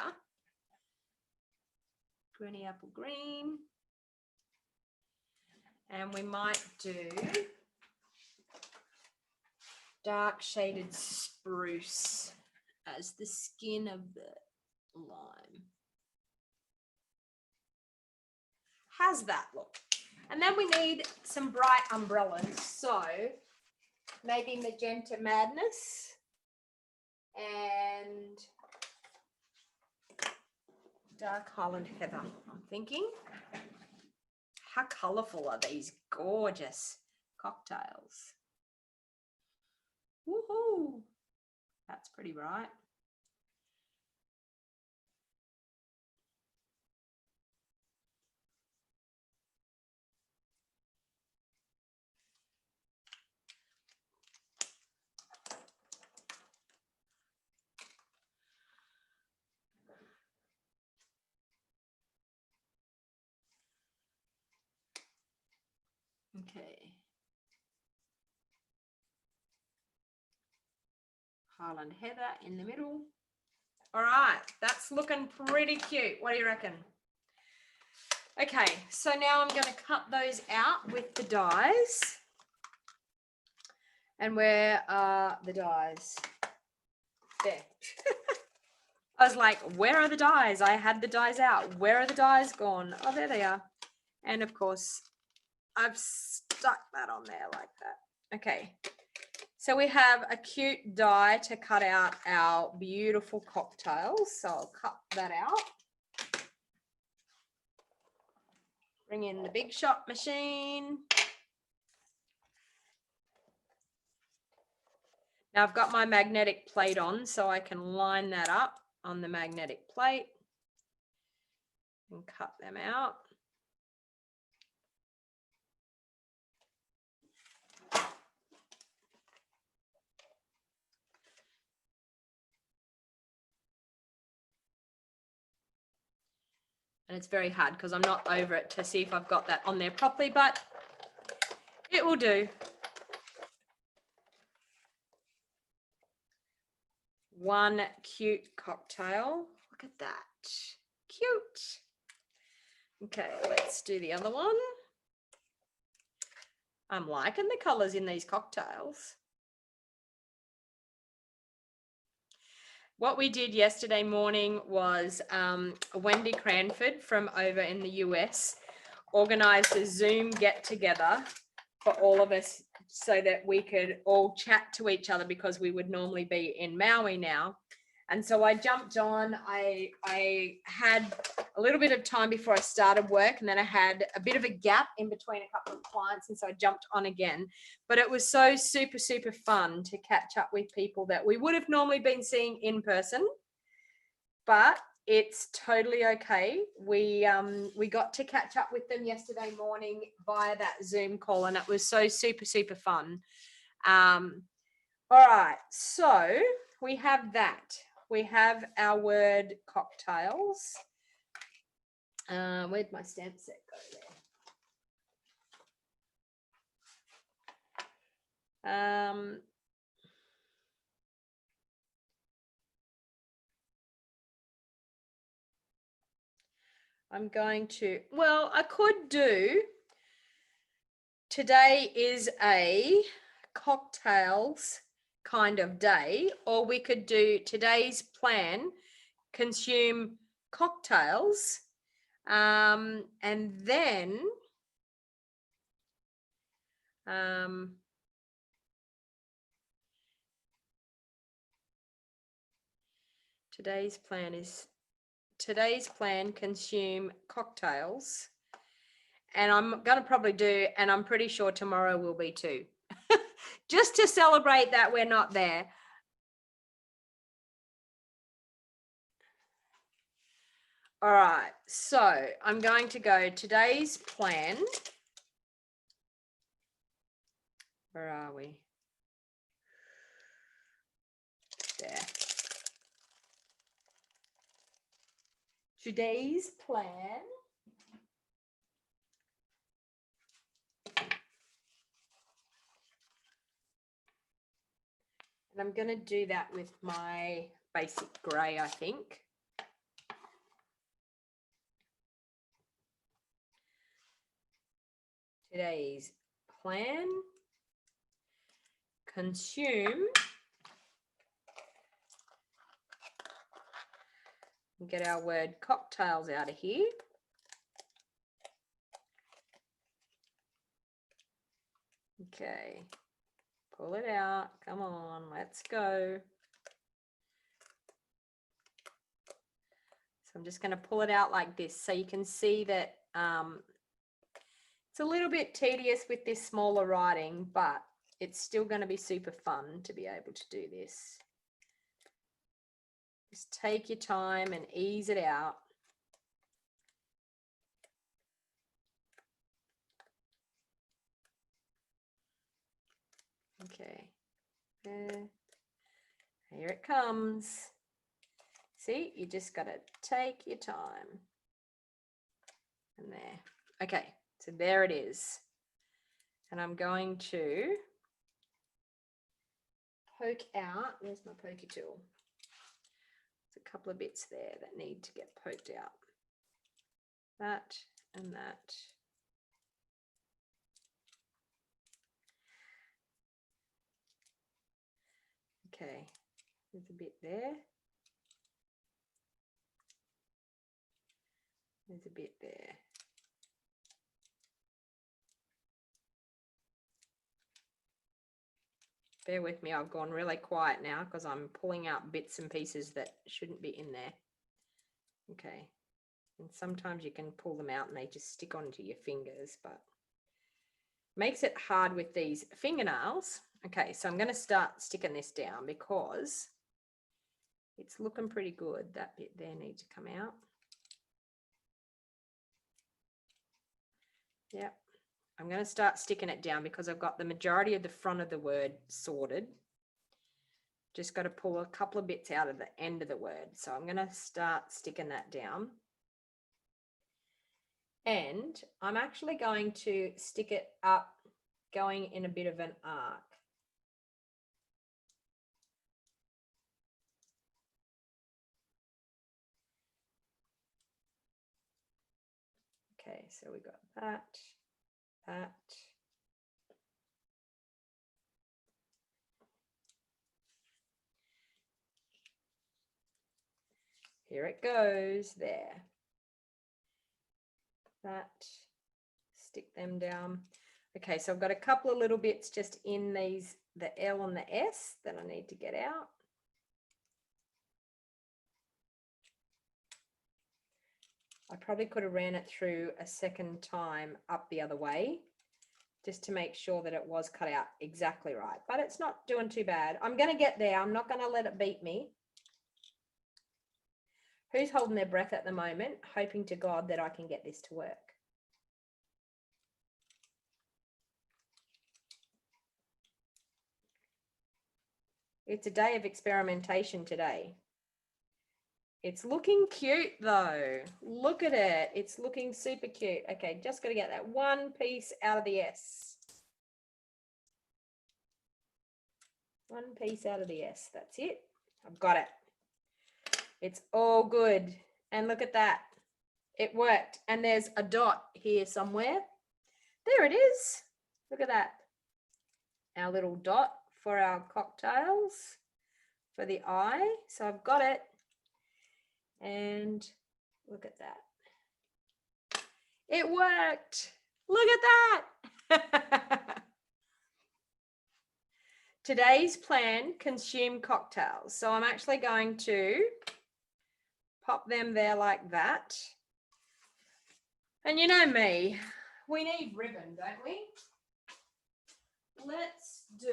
Granny apple green. And we might do dark shaded spruce as the skin of the lime. How's that look? And then we need some bright umbrellas. So maybe Magenta Madness and Dark Highland Heather, I'm thinking. How colourful are these gorgeous cocktails? Woohoo! That's pretty bright. Okay. Highland Heather in the middle. All right, that's looking pretty cute. What do you reckon? Okay, so now I'm going to cut those out with the dies. And where are the dies? There. I was like, where are the dies? I had the dies out. Where are the dies gone? Oh, there they are. And of course, I've stuck that on there like that. Okay, so we have a cute die to cut out our beautiful cocktails. So I'll cut that out. Bring in the Big Shot machine. Now I've got my magnetic plate on, so I can line that up on the magnetic plate and cut them out. And it's very hard because I'm not over it to see if I've got that on there properly, but it will do. One cute cocktail. Look at that. Cute. Okay, let's do the other one. I'm liking the colors in these cocktails. What we did yesterday morning was Wendy Cranford from over in the US organized a Zoom get together for all of us so that we could all chat to each other because we would normally be in Maui now. And so I jumped on. I had a little bit of time before I started work, and then I had a bit of a gap in between a couple of clients, and so I jumped on again. But it was so super, super fun to catch up with people that we would have normally been seeing in person, but it's totally okay. We got to catch up with them yesterday morning via that Zoom call, and it was so super, super fun. All right, so we have that. We have our word cocktails. Where'd my stamp set go there? I'm going to, well, I could do, today is a cocktails kind of day, or we could do today's plan, consume cocktails, and then today's plan consume cocktails, and I'm going to probably do, and I'm pretty sure tomorrow will be too, just to celebrate that we're not there. All right, so I'm going to go today's plan. Where are we? There. Today's plan. And I'm going to do that with my basic grey, I think. Today's plan, consume, and get our word cocktails out of here. Okay, pull it out. Come on, let's go. So I'm just going to pull it out like this so you can see that it's a little bit tedious with this smaller writing, but it's still going to be super fun to be able to do this. Just take your time and ease it out. Okay, here it comes. See, you just got to take your time. And there. Okay, so there it is. And I'm going to poke out. Where's my pokey tool? There's a couple of bits there that need to get poked out. That and that. Okay, there's a bit there. There's a bit there. Bear with me, I've gone really quiet now because I'm pulling out bits and pieces that shouldn't be in there. Okay, and sometimes you can pull them out and they just stick onto your fingers, but makes it hard with these fingernails. Okay, so I'm going to start sticking this down because it's looking pretty good. That bit there needs to come out. Yep. I'm going to start sticking it down because I've got the majority of the front of the word sorted. Just got to pull a couple of bits out of the end of the word. So I'm going to start sticking that down. And I'm actually going to stick it up going in a bit of an arc. Okay, so we got that, that. Here it goes, there. That, stick them down. Okay, so I've got a couple of little bits just in these, the L and the S that I need to get out. I probably could have ran it through a second time up the other way just to make sure that it was cut out exactly right, but it's not doing too bad. I'm going to get there. I'm not going to let it beat me. Who's holding their breath at the moment, hoping to God that I can get this to work? It's a day of experimentation today. It's looking cute though. Look at it. It's looking super cute. Okay, just got to get that one piece out of the S. One piece out of the S. That's it. I've got it. It's all good. And look at that. It worked. And there's a dot here somewhere. There it is. Look at that. Our little dot for our cocktails for the eye. So I've got it. And look at that. It worked. Look at that. Today's plan, consume cocktails. So I'm actually going to pop them there like that. And you know me, we need ribbon, don't we? Let's do,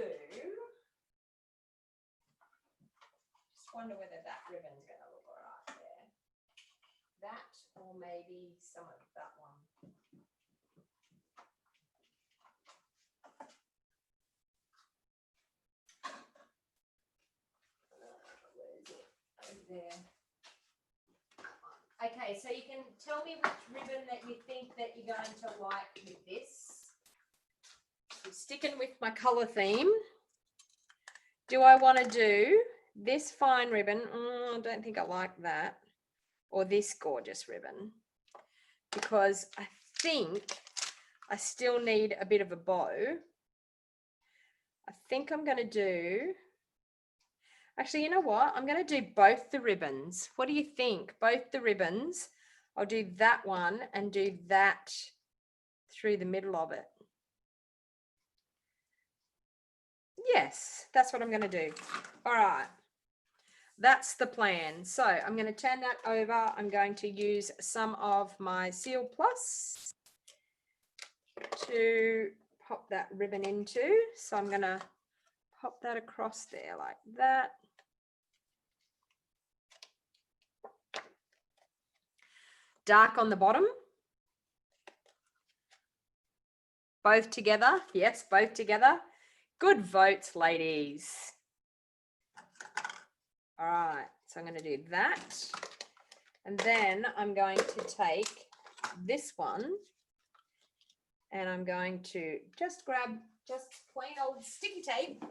just wonder whether that ribbon's going to look all right there. That or maybe some of that one. Where is it? Over there. Okay, so you can tell me which ribbon that you think that you're going to like with this. I'm sticking with my colour theme. Do I want to do this fine ribbon? I don't think I like that. Or this gorgeous ribbon. Because I think I still need a bit of a bow. I think I'm going to do... Actually, you know what? I'm going to do both the ribbons. What do you think? Both the ribbons. I'll do that one and do that through the middle of it. Yes, that's what I'm going to do. All right. That's the plan. So I'm going to turn that over. I'm going to use some of my Seal Plus to pop that ribbon into. So I'm going to pop that across there like that. Dark on the bottom. Both together. Yes, both together. Good votes, ladies. All right, so I'm going to do that. And then I'm going to take this one and I'm going to just grab just plain old sticky tape.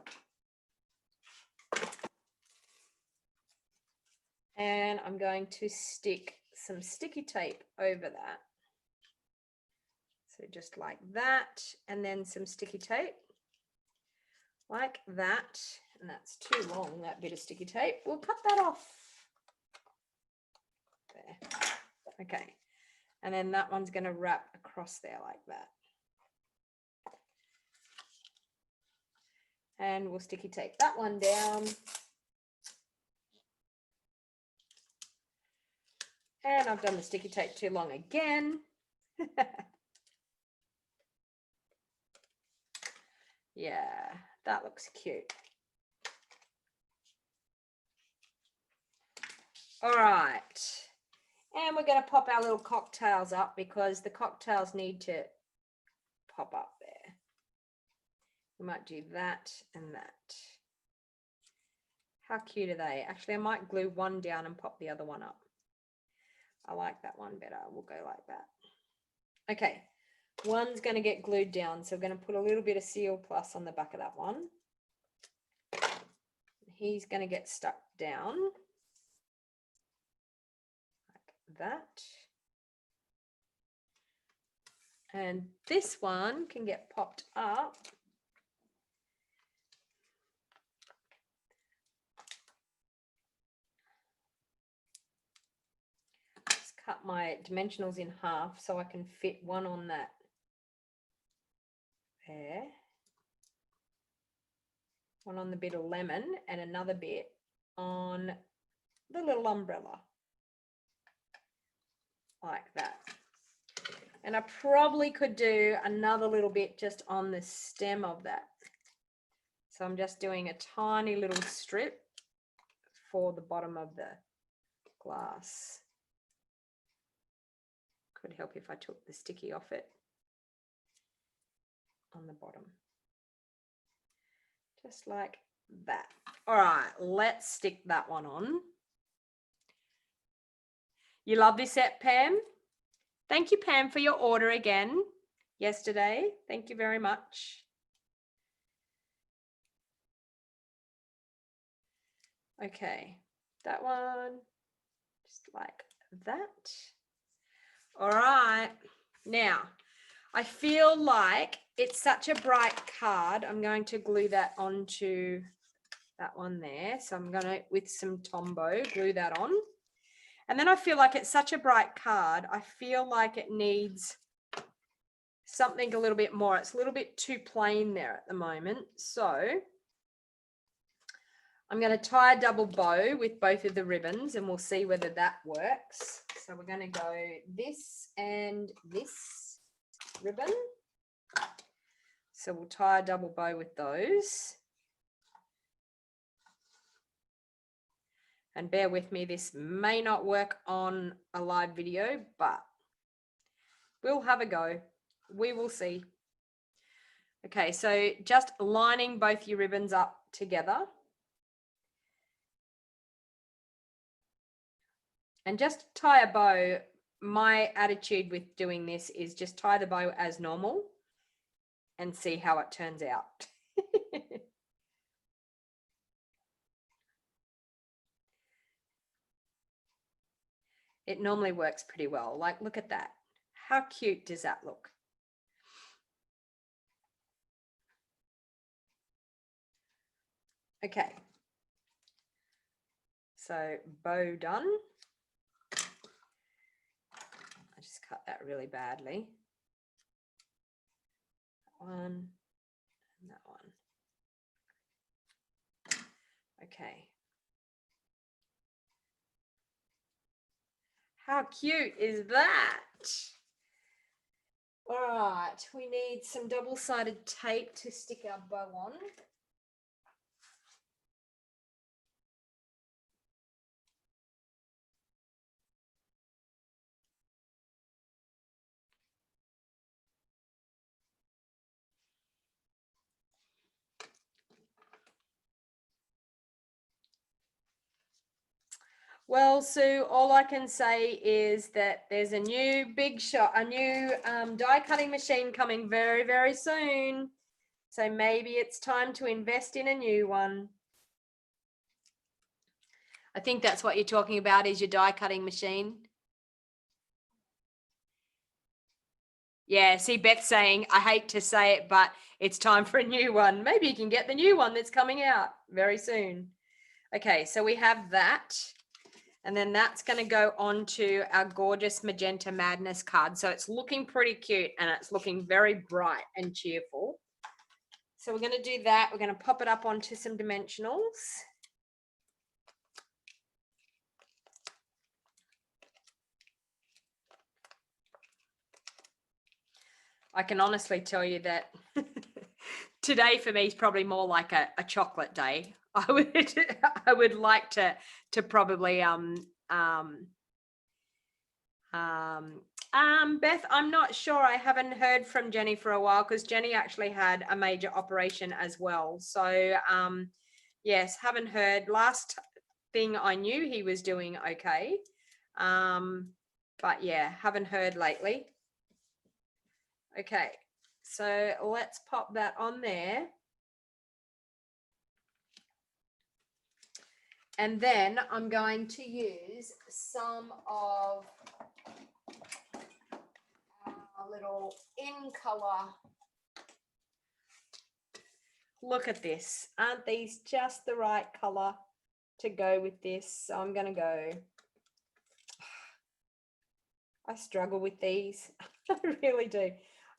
And I'm going to stick some sticky tape over that. So just like that, and then some sticky tape like that. And that's too long, that bit of sticky tape. We'll cut that off. There. Okay. And then that one's going to wrap across there like that. And we'll sticky tape that one down. And I've done the sticky tape too long again. Yeah, that looks cute. All right. And we're going to pop our little cocktails up because the cocktails need to pop up there. We might do that and that. How cute are they? Actually, I might glue one down and pop the other one up. I like that one better. We'll go like that. Okay, one's going to get glued down. So we're going to put a little bit of Seal Plus on the back of that one. He's going to get stuck down. Like that. And this one can get popped up. Cut my dimensionals in half so I can fit one on that there, one on the bit of lemon and another bit on the little umbrella like that. And I probably could do another little bit just on the stem of that. So I'm just doing a tiny little strip for the bottom of the glass. Could help if I took the sticky off it on the bottom. Just like that. All right, let's stick that one on. You love this set, Pam? Thank you, Pam, for your order again yesterday. Thank you very much. Okay, that one, just like that. All right, now I feel like it's such a bright card. I'm going to glue that onto that one there. So I'm going to, with some Tombow, glue that on. And then I feel like it's such a bright card. I feel like it needs something a little bit more. It's a little bit too plain there at the moment. So I'm going to tie a double bow with both of the ribbons and we'll see whether that works. So we're going to go this and this ribbon. So we'll tie a double bow with those. And bear with me, this may not work on a live video, but we'll have a go. We will see. Okay, so just lining both your ribbons up together. And just tie a bow. My attitude with doing this is just tie the bow as normal and see how it turns out. It normally works pretty well. Like, look at that. How cute does that look? Okay. So bow done. I just cut that really badly. That one and that one. Okay. How cute is that? All right, we need some double-sided tape to stick our bow on. Well, Sue, all I can say is that there's a new die cutting machine coming very, very soon. So maybe it's time to invest in a new one. I think that's what you're talking about, is your die cutting machine. Yeah, see, Beth's saying, I hate to say it, but it's time for a new one. Maybe you can get the new one that's coming out very soon. Okay, so we have that. And then that's going to go on to our gorgeous Magenta Madness card. So it's looking pretty cute and it's looking very bright and cheerful. So we're going to do that. We're going to pop it up onto some dimensionals. I can honestly tell you that today for me is probably more like a chocolate day. I would like to probably Beth, I'm not sure. I haven't heard from Jenny for a while because Jenny actually had a major operation as well. So yes, haven't heard. Last thing I knew, he was doing okay. But yeah, haven't heard lately. Okay, so let's pop that on there. And then I'm going to use some of our little in color. Look at this. Aren't these just the right color to go with this? So I'm going to go. I struggle with these. I really do.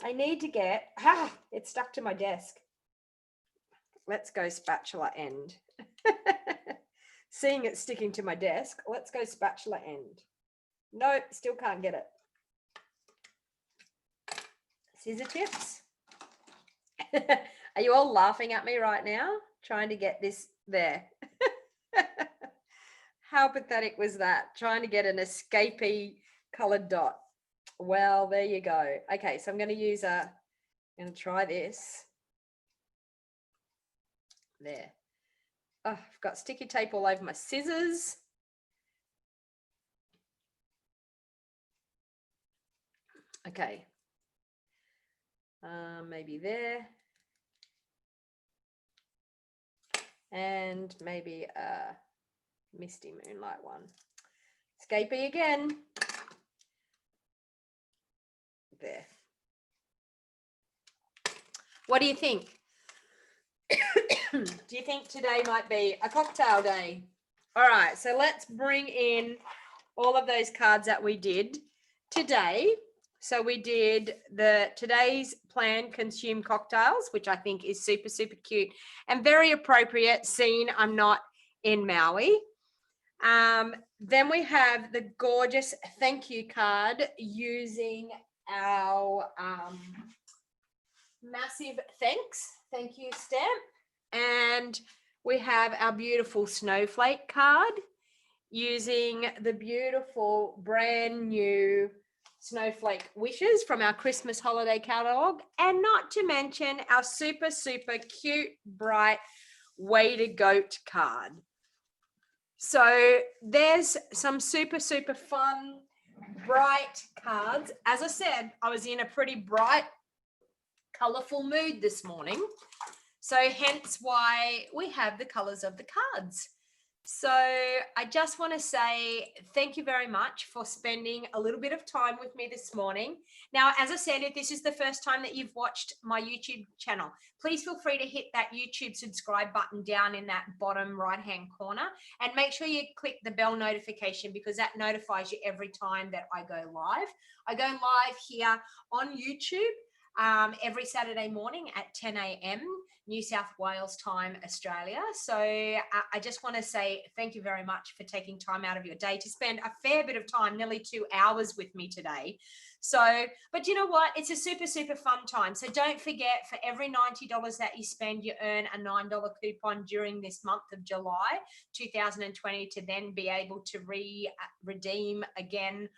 I need to get, it's stuck to my desk. Let's go spatula end. Seeing it sticking to my desk, let's go spatula end. Nope, still can't get it. Scissor tips. Are you all laughing at me right now? Trying to get this there. How pathetic was that? Trying to get an escapee colored dot. Well, there you go. Okay, so I'm going to try this. There. Oh, I've got sticky tape all over my scissors. Okay. Maybe there. And maybe a misty moonlight one. Escapee again. There. What do you think? Do you think today might be a cocktail day? All right, so let's bring in all of those cards that we did today. So we did today's planned consume cocktails, which I think is super, super cute and very appropriate, seeing I'm not in Maui. Then we have the gorgeous thank you card using our massive thank you stamp. And we have our beautiful snowflake card using the beautiful brand new snowflake wishes from our Christmas holiday catalog, and not to mention our super, super cute, bright way to goat card. So there's some super, super fun, bright cards. As I said, I was in a pretty bright, colorful mood this morning. So hence why we have the colors of the cards. So I just want to say thank you very much for spending a little bit of time with me this morning. Now, as I said, if this is the first time that you've watched my YouTube channel, please feel free to hit that YouTube subscribe button down in that bottom right-hand corner, and make sure you click the bell notification, because that notifies you every time that I go live. I go live here on YouTube every Saturday morning at 10 a.m. New South Wales time, Australia. So I just want to say thank you very much for taking time out of your day to spend a fair bit of time, nearly 2 hours with me today. So, but you know what? It's a super, super fun time. So don't forget, for every $90 that you spend, you earn a $9 coupon during this month of July 2020 to then be able to redeem again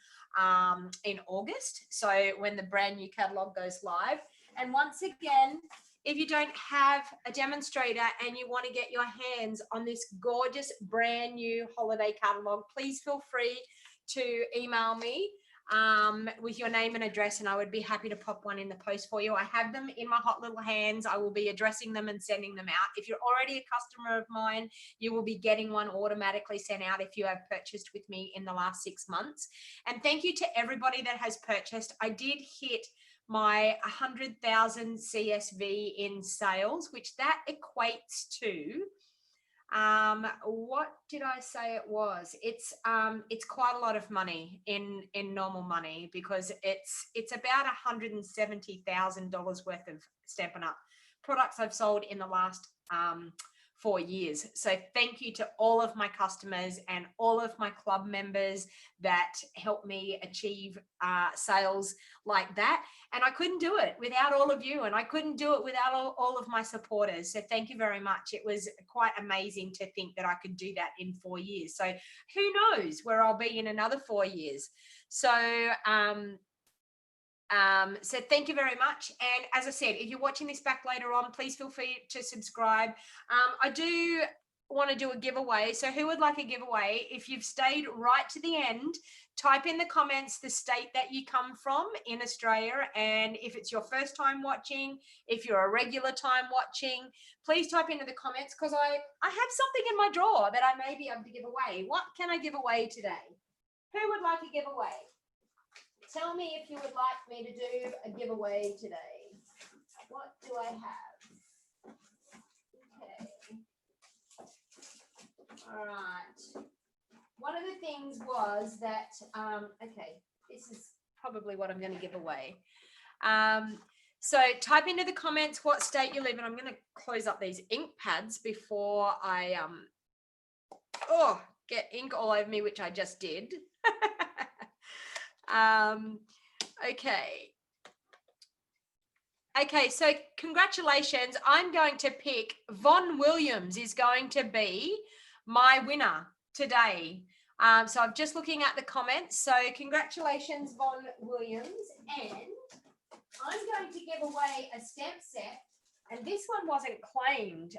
in August. So when the brand new catalog goes live. And once again, if you don't have a demonstrator and you want to get your hands on this gorgeous brand new holiday catalog, please feel free to email me with your name and address, and I would be happy to pop one in the post for you. I have them in my hot little hands. I will be addressing them and sending them out. If you're already a customer of mine, you will be getting one automatically sent out if you have purchased with me in the last 6 months. And thank you to everybody that has purchased. I did hit my 100,000 CSV in sales, which that equates to, what did I say it was? It's quite a lot of money in normal money, because it's about $170,000 worth of Stampin' Up products I've sold in the last 4 years. So thank you to all of my customers and all of my club members that helped me achieve sales like that. And I couldn't do it without all of you, and I couldn't do it without all of my supporters. So thank you very much. It was quite amazing to think that I could do that in 4 years. So who knows where I'll be in another 4 years. So so thank you very much. And as I said, if you're watching this back later on, please feel free to subscribe. I do want to do a giveaway. So who would like a giveaway? If you've stayed right to the end, type in the comments the state that you come from in Australia. And if it's your first time watching, if you're a regular time watching, please type into the comments, because I have something in my drawer that I may be able to give away. What can I give away today? Who would like a giveaway? Tell me if you would like me to do a giveaway today. What do I have? Okay. All right. One of the things was that, okay, this is probably what I'm going to give away. So type into the comments what state you live in. I'm going to close up these ink pads before I get ink all over me, which I just did. Okay, so congratulations. I'm going to pick Von Williams is going to be my winner today. So I'm just looking at the comments. So congratulations, Von Williams. And I'm going to give away a stamp set And this one wasn't claimed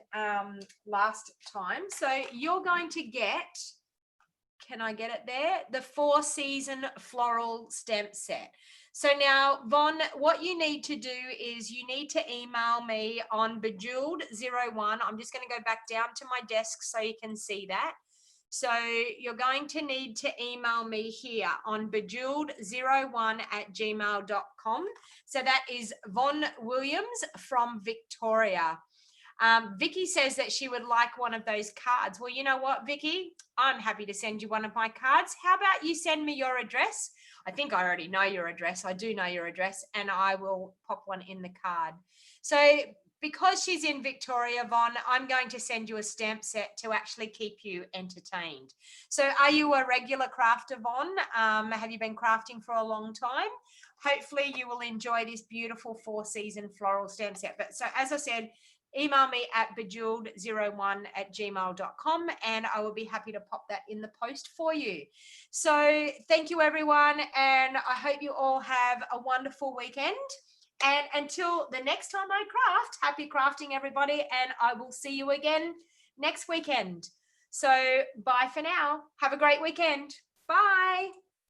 last time. So you're going to get, can I get it there? The 4-season floral stamp set. So now, Von, what you need to do is you need to email me on bejeweled01. I'm just going to go back down to my desk so you can see that. So you're going to need to email me here on bejeweled01@gmail.com. So that is Von Williams from Victoria. Vicky says that she would like one of those cards. Well, you know what, Vicky? I'm happy to send you one of my cards. How about you send me your address? I think I already know your address. I do know your address, and I will pop one in the card. So because she's in Victoria, Von, I'm going to send you a stamp set to actually keep you entertained. So are you a regular crafter, Von? Have you been crafting for a long time? Hopefully you will enjoy this beautiful 4-season floral stamp set. But so as I said, email me at bejeweled01@gmail.com and I will be happy to pop that in the post for you. So thank you, everyone. And I hope you all have a wonderful weekend. And until the next time I craft, happy crafting, everybody. And I will see you again next weekend. So bye for now. Have a great weekend. Bye.